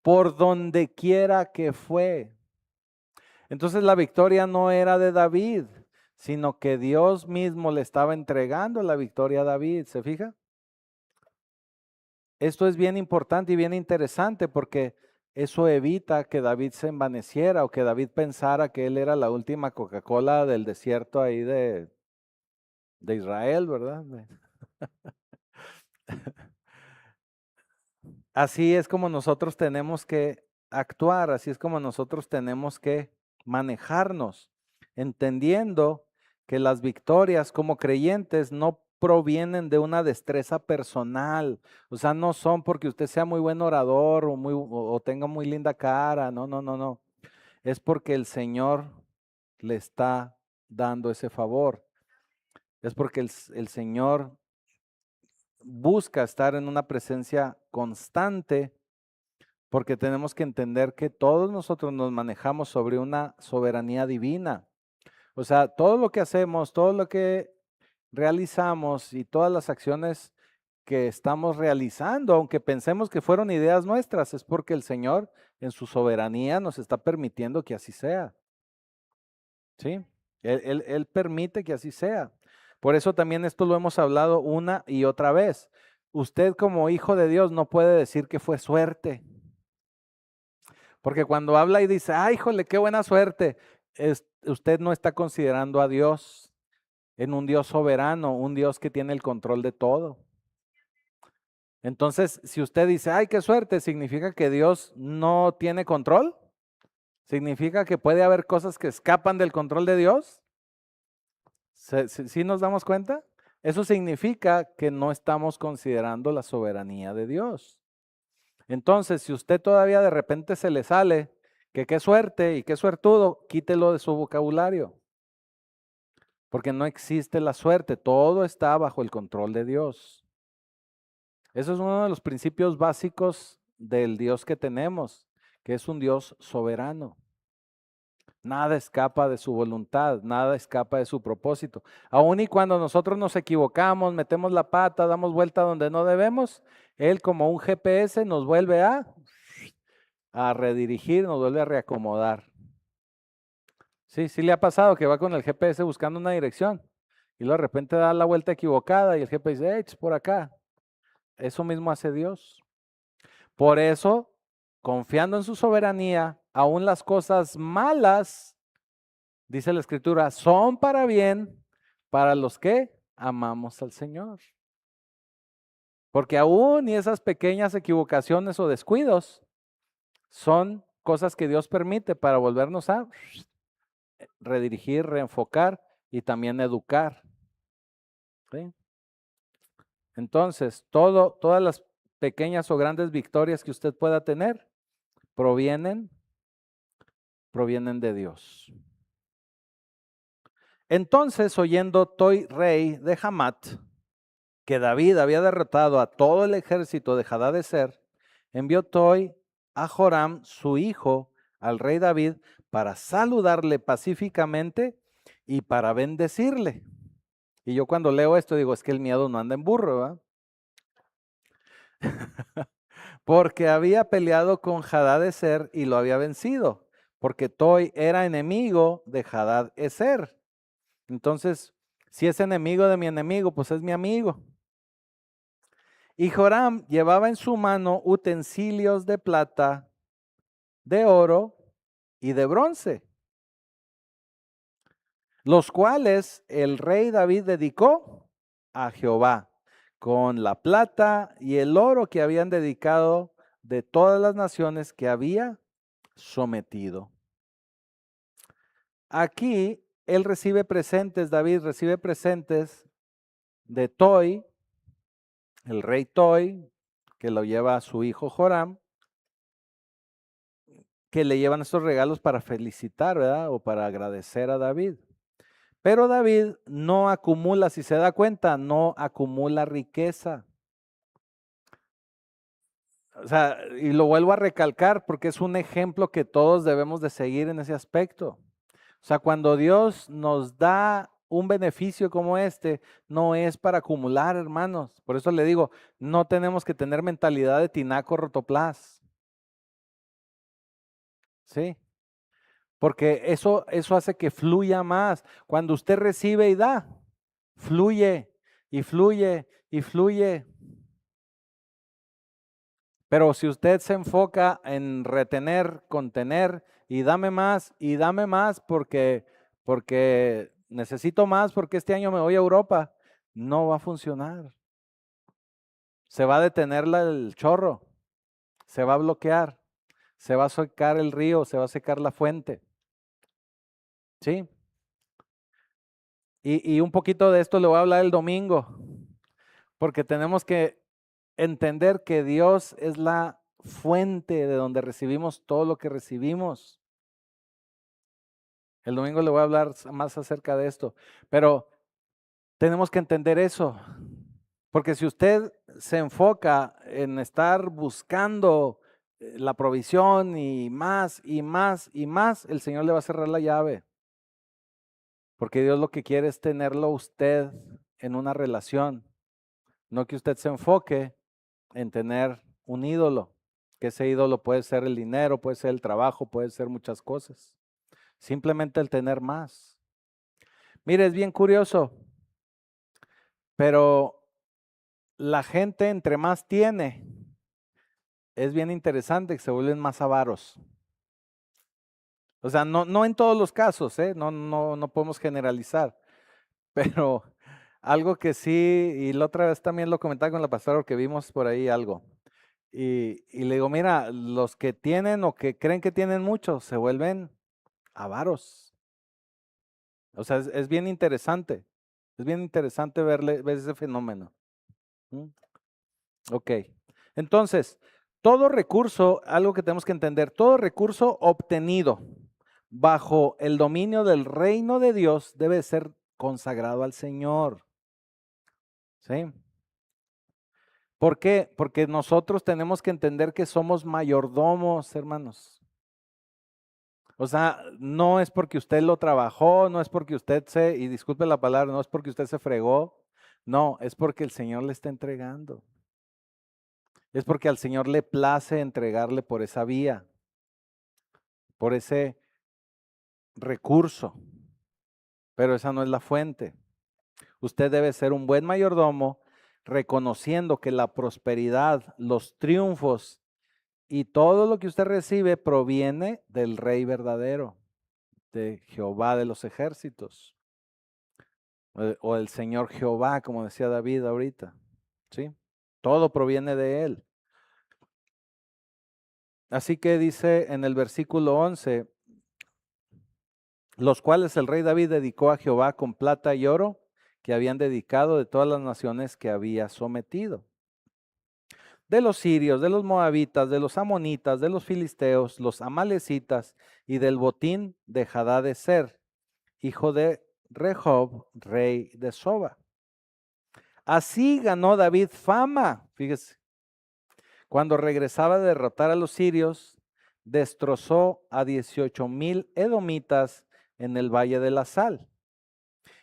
Speaker 1: por donde quiera que fue. Entonces la victoria no era de David, sino que Dios mismo le estaba entregando la victoria a David. ¿Se fija? Esto es bien importante y bien interesante porque eso evita que David se envaneciera o que David pensara que él era la última Coca-Cola del desierto ahí de Israel, ¿verdad? Así es como nosotros tenemos que actuar, así es como nosotros tenemos que manejarnos, entendiendo que las victorias como creyentes no provienen de una destreza personal, o sea, no son porque usted sea muy buen orador o tenga muy linda cara, no, no, no, no, es porque el Señor le está dando ese favor, es porque el Señor busca estar en una presencia constante, porque tenemos que entender que todos nosotros nos manejamos sobre una soberanía divina. O sea, todo lo que hacemos, todo lo que realizamos y todas las acciones que estamos realizando, aunque pensemos que fueron ideas nuestras, es porque el Señor en su soberanía nos está permitiendo que así sea. ¿Sí? Él permite que así sea. Por eso también esto lo hemos hablado una y otra vez. Usted como hijo de Dios no puede decir que fue suerte. Porque cuando habla y dice, ay, híjole, qué buena suerte, usted no está considerando a Dios en un Dios soberano, un Dios que tiene el control de todo. Entonces, si usted dice, ay, qué suerte, ¿significa que Dios no tiene control? ¿Significa que puede haber cosas que escapan del control de Dios? ¿Sí nos damos cuenta? Eso significa que no estamos considerando la soberanía de Dios. Entonces, si usted todavía de repente se le sale que qué suerte y qué suertudo, quítelo de su vocabulario. Porque no existe la suerte, todo está bajo el control de Dios. Eso es uno de los principios básicos del Dios que tenemos, que es un Dios soberano. Nada escapa de su voluntad, nada escapa de su propósito. Aun y cuando nosotros nos equivocamos, metemos la pata, damos vuelta donde no debemos, Él como un GPS nos vuelve a redirigir, nos vuelve a reacomodar. Sí, sí le ha pasado que va con el GPS buscando una dirección y luego de repente da la vuelta equivocada y el GPS dice, es por acá. Eso mismo hace Dios. Por eso, confiando en su soberanía, aún las cosas malas, dice la Escritura, son para bien para los que amamos al Señor. Porque aún y esas pequeñas equivocaciones o descuidos son cosas que Dios permite para volvernos a redirigir, reenfocar y también educar. ¿Sí? Entonces, todas las pequeñas o grandes victorias que usted pueda tener provienen de Dios. Entonces, oyendo Toi, rey de Hamat, que David había derrotado a todo el ejército de Hadadezer, envió Toi a Joram, su hijo, al rey David, para saludarle pacíficamente y para bendecirle. Y yo cuando leo esto digo, es que el miedo no anda en burro, ¿verdad? Porque había peleado con Hadadezer y lo había vencido, porque Toi era enemigo de Hadadezer. Entonces, Si es enemigo de mi enemigo, pues es mi amigo. Y Joram llevaba en su mano utensilios de plata, de oro y de bronce, los cuales el rey David dedicó a Jehová, con la plata y el oro que habían dedicado de todas las naciones que había sometido. Aquí él recibe presentes, David recibe presentes de Toi, el rey Toi, que lo lleva a su hijo Joram, que le llevan estos regalos para felicitar, ¿verdad? O para agradecer a David. Pero David no acumula, si se da cuenta, no acumula riqueza. O sea, y lo vuelvo a recalcar porque es un ejemplo que todos debemos de seguir en ese aspecto. O sea, cuando Dios nos da un beneficio como este, no es para acumular, hermanos. Por eso le digo, no tenemos que tener mentalidad de tinaco rotoplas. ¿Sí? Porque eso hace que fluya más. Cuando usted recibe y da, fluye y fluye y fluye. Pero si usted se enfoca en retener, contener y dame más porque necesito más porque este año me voy a Europa, no va a funcionar. Se va a detener el chorro, se va a bloquear, se va a secar el río, se va a secar la fuente. ¿Sí? Y un poquito de esto le voy a hablar el domingo, porque tenemos que entender que Dios es la fuente de donde recibimos todo lo que recibimos. El domingo le voy a hablar más acerca de esto, pero tenemos que entender eso, porque si usted se enfoca en estar buscando la provisión y más y más y más, el Señor le va a cerrar la llave, porque Dios lo que quiere es tenerlo usted en una relación, no que usted se enfoque en tener un ídolo, que ese ídolo puede ser el dinero, puede ser el trabajo, puede ser muchas cosas, simplemente el tener más. Mire, es bien curioso, pero la gente entre más tiene, es bien interesante que se vuelven más avaros. O sea, no en todos los casos, no podemos generalizar, pero algo que sí, y la otra vez también lo comentaba con la pastora porque vimos por ahí algo. Y le digo, mira, los que tienen o que creen que tienen mucho, se vuelven avaros. O sea, es bien interesante. Es bien interesante ver ese fenómeno. ¿Mm? Ok. Entonces, todo recurso, algo que tenemos que entender, todo recurso obtenido bajo el dominio del reino de Dios debe ser consagrado al Señor. ¿Sí? ¿Por qué? Porque nosotros tenemos que entender que somos mayordomos, hermanos. O sea, no es porque usted lo trabajó, no es porque usted y disculpe la palabra, no es porque usted se fregó, no, es porque el Señor le está entregando. Es porque al Señor le place entregarle por esa vía, por ese recurso, pero esa no es la fuente. Usted debe ser un buen mayordomo, reconociendo que la prosperidad, los triunfos y todo lo que usted recibe proviene del Rey verdadero, de Jehová de los ejércitos, o el Señor Jehová, como decía David ahorita, ¿sí? Todo proviene de Él. Así que dice en el versículo 11, los cuales el rey David dedicó a Jehová con plata y oro, que habían dedicado de todas las naciones que había sometido. De los sirios, de los moabitas, de los amonitas, de los filisteos, los amalecitas y del botín de Hadadezer, hijo de Rehob, rey de Soba. Así ganó David fama, fíjese. Cuando regresaba de derrotar a los sirios, destrozó a 18,000 edomitas en el Valle de la Sal.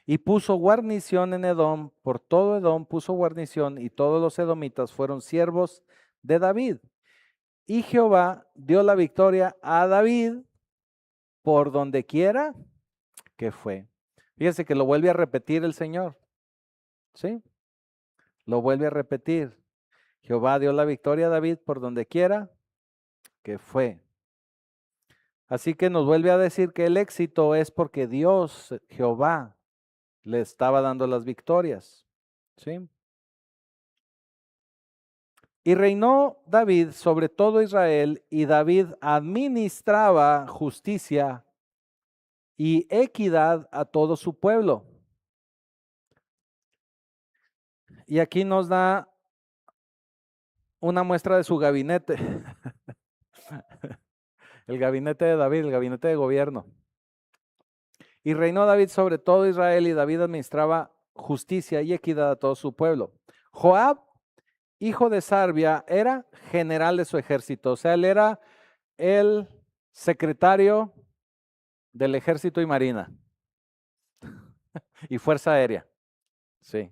Speaker 1: Y puso guarnición en Edom, por todo Edom puso guarnición, y todos los edomitas fueron siervos de David. Y Jehová dio la victoria a David por donde quiera que fue. Fíjese que lo vuelve a repetir el Señor, ¿sí? Lo vuelve a repetir. Jehová dio la victoria a David por donde quiera que fue. Así que nos vuelve a decir que el éxito es porque Dios, Jehová, le estaba dando las victorias, ¿sí? Y reinó David sobre todo Israel, y David administraba justicia y equidad a todo su pueblo. Y aquí nos da una muestra de su gabinete. El gabinete de David, el gabinete de gobierno. Y reinó David sobre todo Israel, y David administraba justicia y equidad a todo su pueblo. Joab, hijo de Sarvia, era general de su ejército, o sea, él era el secretario del ejército y marina y fuerza aérea. Sí.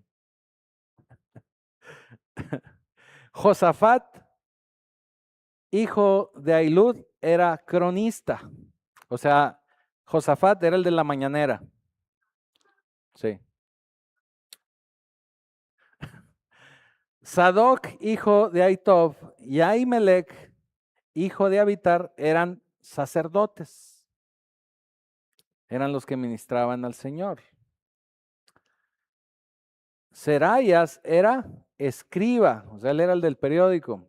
Speaker 1: Josafat, hijo de Ahilud, era cronista. O sea, Josafat era el de la mañanera. Sí. Sadoc, hijo de Ahitob, y Ahimelech, hijo de Abitar, eran sacerdotes. Eran los que ministraban al Señor. Seraías era escriba, o sea, él era el del periódico.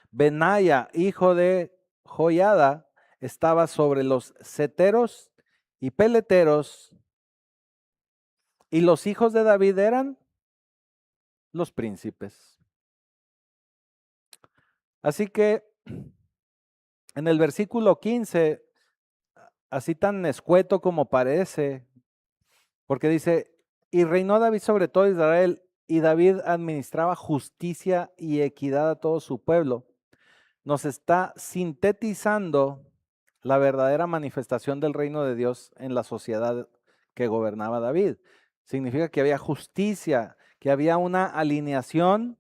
Speaker 1: Benaya, hijo de Joiada, estaba sobre los seteros y peleteros, y los hijos de David eran los príncipes. Así que en el versículo 15, así tan escueto como parece, porque dice, y reinó David sobre todo Israel, y David administraba justicia y equidad a todo su pueblo, nos está sintetizando la verdadera manifestación del reino de Dios en la sociedad que gobernaba David. Significa que había justicia, que había una alineación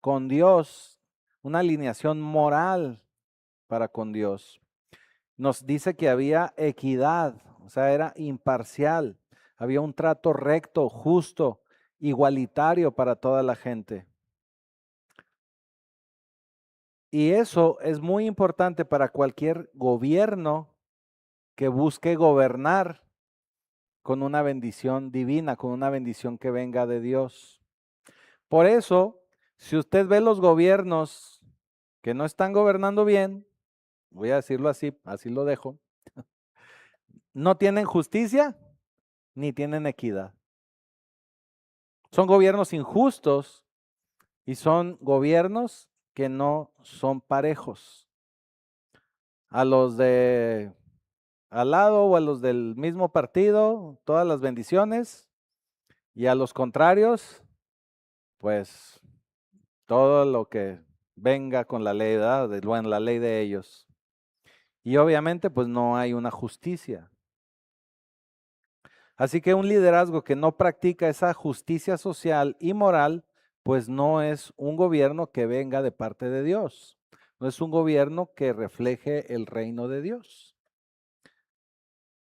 Speaker 1: con Dios, una alineación moral para con Dios. Nos dice que había equidad, o sea, era imparcial, había un trato recto, justo, igualitario para toda la gente. Y eso es muy importante para cualquier gobierno que busque gobernar con una bendición divina, con una bendición que venga de Dios. Por eso, si usted ve los gobiernos que no están gobernando bien, voy a decirlo así, así lo dejo, no tienen justicia ni tienen equidad. Son gobiernos injustos y son gobiernos que no son parejos. A los de al lado o a los del mismo partido, todas las bendiciones, y a los contrarios, pues todo lo que venga con la ley, ¿verdad? Bueno, la ley de ellos. Y obviamente, pues no hay una justicia. Así que un liderazgo que no practica esa justicia social y moral, pues no es un gobierno que venga de parte de Dios. No es un gobierno que refleje el reino de Dios.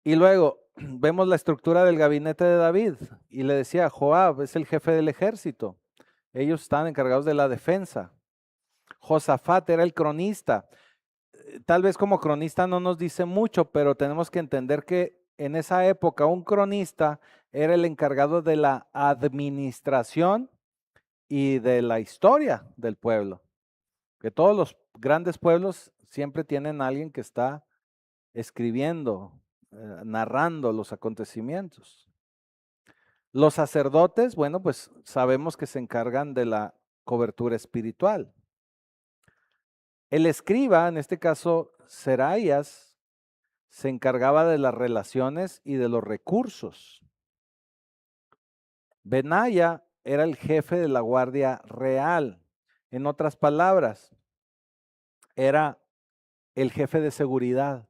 Speaker 1: Y luego vemos la estructura del gabinete de David y le decía, Joab es el jefe del ejército. Ellos están encargados de la defensa. Josafat era el cronista. Tal vez como cronista no nos dice mucho, pero tenemos que entender que en esa época un cronista era el encargado de la administración y de la historia del pueblo. Que todos los grandes pueblos siempre tienen a alguien que está escribiendo, narrando los acontecimientos. Los sacerdotes, bueno, pues sabemos que se encargan de la cobertura espiritual. El escriba, en este caso Seraías, se encargaba de las relaciones y de los recursos. Benaya era el jefe de la guardia real. En otras palabras, era el jefe de seguridad.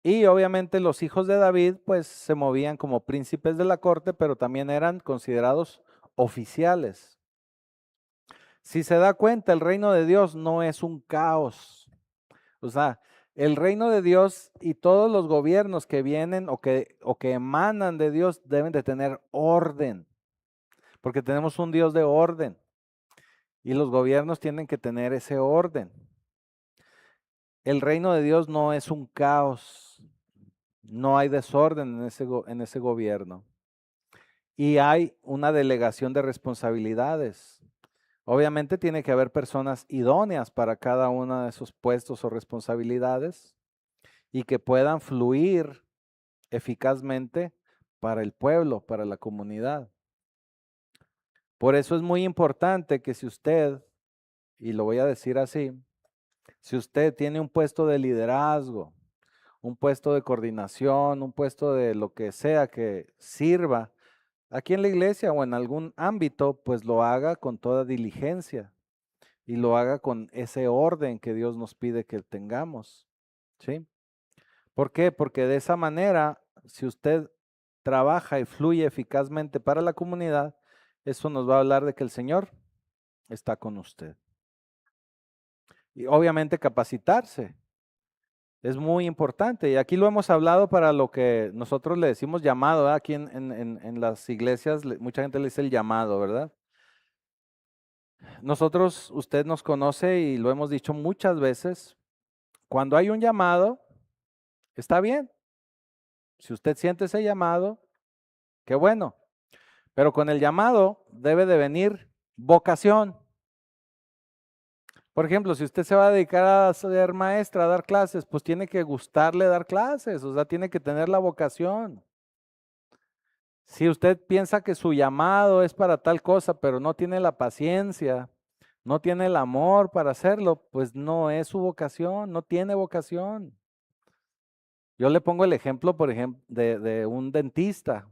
Speaker 1: Y obviamente los hijos de David pues se movían como príncipes de la corte, pero también eran considerados oficiales. Si se da cuenta, el reino de Dios no es un caos. O sea, El reino de Dios y todos los gobiernos que vienen o que emanan de Dios deben de tener orden, porque tenemos un Dios de orden y los gobiernos tienen que tener ese orden. El reino de Dios no es un caos, no hay desorden en ese gobierno y hay una delegación de responsabilidades. Obviamente tiene que haber personas idóneas para cada uno de esos puestos o responsabilidades y que puedan fluir eficazmente para el pueblo, para la comunidad. Por eso es muy importante que si usted, y lo voy a decir así, si usted tiene un puesto de liderazgo, un puesto de coordinación, un puesto de lo que sea que sirva aquí en la iglesia o en algún ámbito, pues lo haga con toda diligencia y lo haga con ese orden que Dios nos pide que tengamos. ¿Sí? ¿Por qué? Porque de esa manera, si usted trabaja y fluye eficazmente para la comunidad, eso nos va a hablar de que el Señor está con usted. Y obviamente capacitarse es muy importante. Y aquí lo hemos hablado para lo que nosotros le decimos llamado, ¿verdad? Aquí en las iglesias mucha gente le dice el llamado, ¿verdad? Nosotros, usted nos conoce y lo hemos dicho muchas veces, cuando hay un llamado, está bien. Si usted siente ese llamado, qué bueno. Pero con el llamado debe de venir vocación. Por ejemplo, si usted se va a dedicar a ser maestra, a dar clases, pues tiene que gustarle dar clases, o sea, tiene que tener la vocación. Si usted piensa que su llamado es para tal cosa, pero no tiene la paciencia, no tiene el amor para hacerlo, pues no es su vocación, no tiene vocación. Yo le pongo el ejemplo, por ejemplo, de un dentista.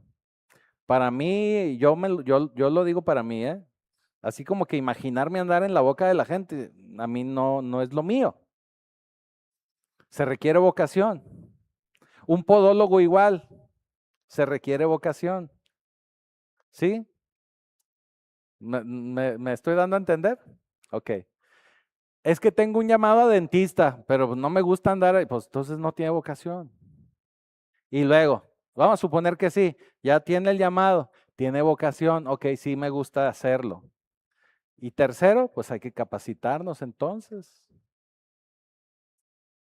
Speaker 1: Para mí, yo lo digo para mí, ¿eh? Así como que imaginarme andar en la boca de la gente, a mí no es lo mío. Se requiere vocación. Un podólogo igual, se requiere vocación. ¿Sí? ¿Me estoy dando a entender? Ok. Es que tengo un llamado a dentista, pero no me gusta andar ahí, pues entonces no tiene vocación. Y luego, vamos a suponer que sí, ya tiene el llamado, tiene vocación, ok, sí me gusta hacerlo. Y tercero, pues hay que capacitarnos entonces.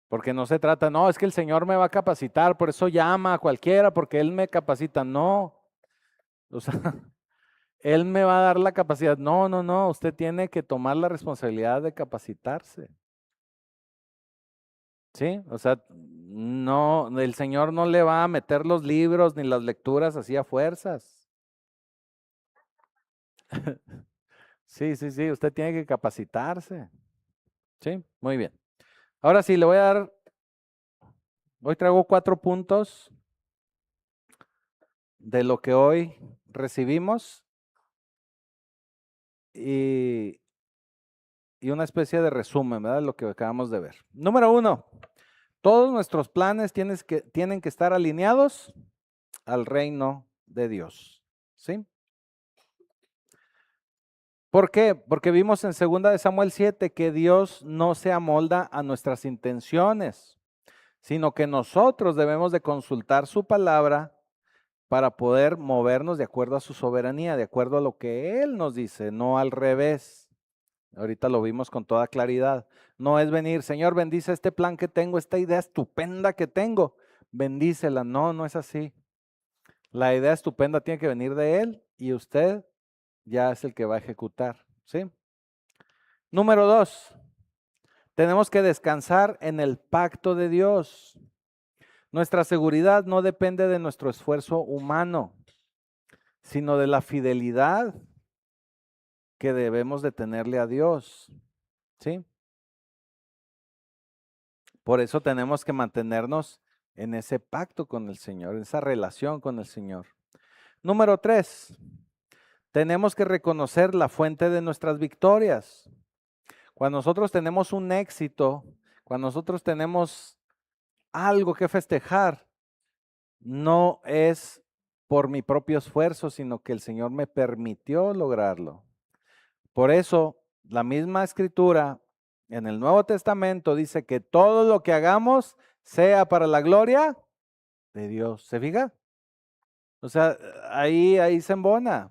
Speaker 1: Porque no se trata, no, es que el Señor me va a capacitar, por eso llama a cualquiera, porque Él me capacita. No, o sea, Él me va a dar la capacidad. No, usted tiene que tomar la responsabilidad de capacitarse. ¿Sí? O sea, no, el Señor no le va a meter los libros ni las lecturas así a fuerzas. Sí, usted tiene que capacitarse. Sí, muy bien. Ahora sí, le voy a dar, hoy traigo 4 puntos de lo que hoy recibimos y una especie de resumen, ¿verdad? Lo que acabamos de ver. Número 1, todos nuestros planes tienen que estar alineados al reino de Dios. ¿Sí? ¿Por qué? Porque vimos en 2 de Samuel 7 que Dios no se amolda a nuestras intenciones, sino que nosotros debemos de consultar su palabra para poder movernos de acuerdo a su soberanía, de acuerdo a lo que Él nos dice, no al revés. Ahorita lo vimos con toda claridad. No es venir, Señor, bendice este plan que tengo, esta idea estupenda que tengo, bendícela. No es así. La idea estupenda tiene que venir de Él y usted ya es el que va a ejecutar. ¿Sí? Número 2, tenemos que descansar en el pacto de Dios. Nuestra seguridad no depende de nuestro esfuerzo humano, sino de la fidelidad que debemos de tenerle a Dios. ¿Sí? Por eso tenemos que mantenernos en ese pacto con el Señor, en esa relación con el Señor. Número 3, tenemos que reconocer la fuente de nuestras victorias. Cuando nosotros tenemos un éxito, cuando nosotros tenemos algo que festejar, no es por mi propio esfuerzo, sino que el Señor me permitió lograrlo. Por eso, la misma escritura en el Nuevo Testamento dice que todo lo que hagamos sea para la gloria de Dios. ¿Se fija? O sea, ahí se embona.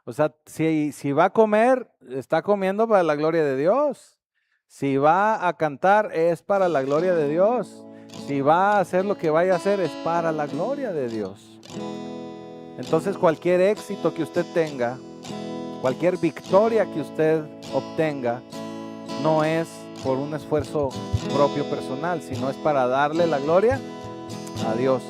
Speaker 1: O sea, si va a comer, está comiendo para la gloria de Dios. Si va a cantar, es para la gloria de Dios. Si va a hacer lo que vaya a hacer, es para la gloria de Dios. Entonces, cualquier éxito que usted tenga, cualquier victoria que usted obtenga, no es por un esfuerzo propio personal, sino es para darle la gloria a Dios.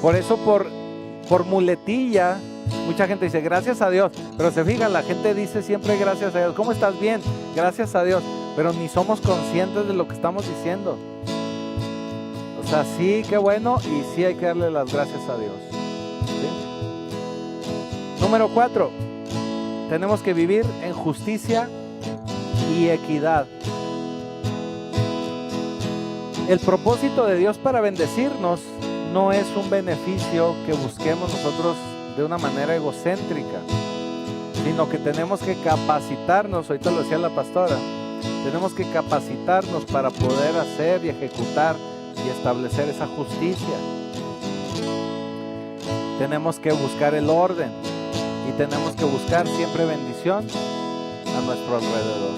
Speaker 1: Por eso, por muletilla, mucha gente dice gracias a Dios, pero se fijan, la gente dice siempre gracias a Dios. ¿Cómo estás? Bien, gracias a Dios, pero ni somos conscientes de lo que estamos diciendo. O sea, sí, qué bueno, y sí hay que darle las gracias a Dios. ¿Sí? Número 4, tenemos que vivir en justicia y equidad. El propósito de Dios para bendecirnos no es un beneficio que busquemos nosotros de una manera egocéntrica, sino que tenemos que capacitarnos, ahorita lo decía la pastora, tenemos que capacitarnos para poder hacer y ejecutar y establecer esa justicia. Tenemos que buscar el orden y tenemos que buscar siempre bendición a nuestro alrededor.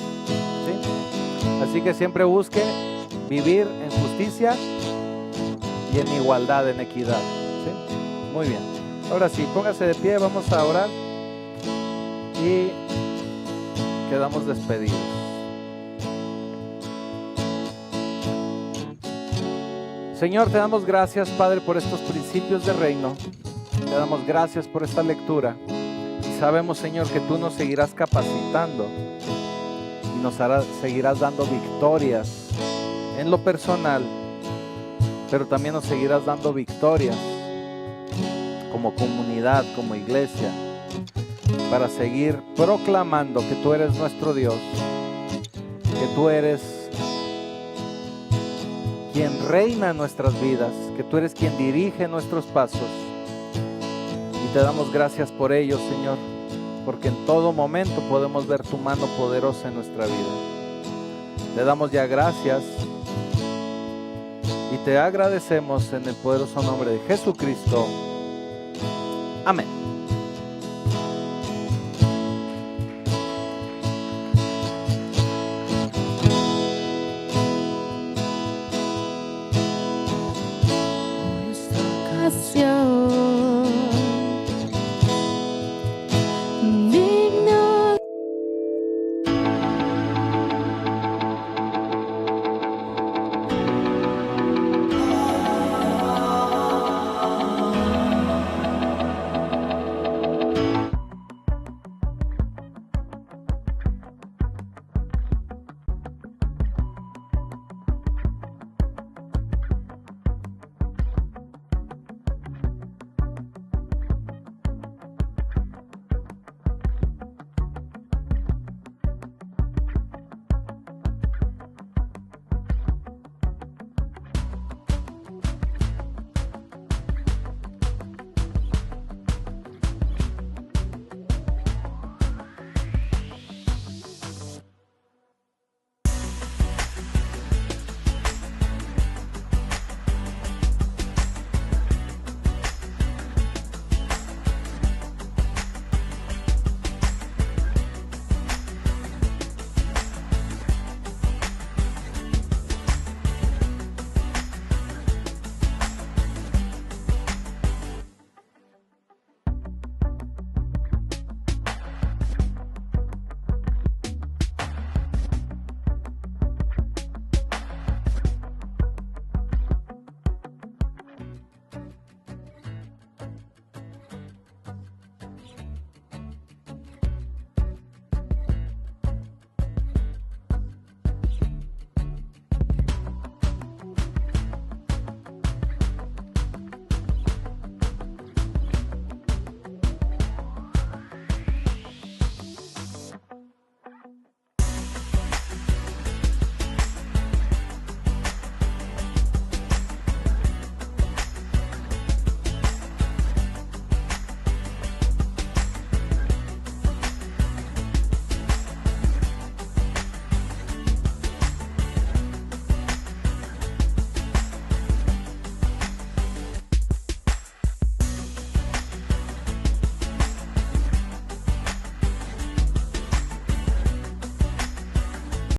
Speaker 1: ¿Sí? Así que siempre busque vivir en justicia y en igualdad, en equidad. ¿Sí? Muy bien. Ahora sí, póngase de pie, vamos a orar y quedamos despedidos. Señor, te damos gracias, Padre, por estos principios de reino. Te damos gracias por esta lectura. Y sabemos, Señor, que tú nos seguirás capacitando y nos seguirás dando victorias en lo personal, pero también nos seguirás dando victorias como comunidad, como iglesia, para seguir proclamando que tú eres nuestro Dios, que tú eres quien reina en nuestras vidas, que tú eres quien dirige nuestros pasos. Y te damos gracias por ello, Señor, porque en todo momento podemos ver tu mano poderosa en nuestra vida. Te damos ya gracias y te agradecemos en el poderoso nombre de Jesucristo.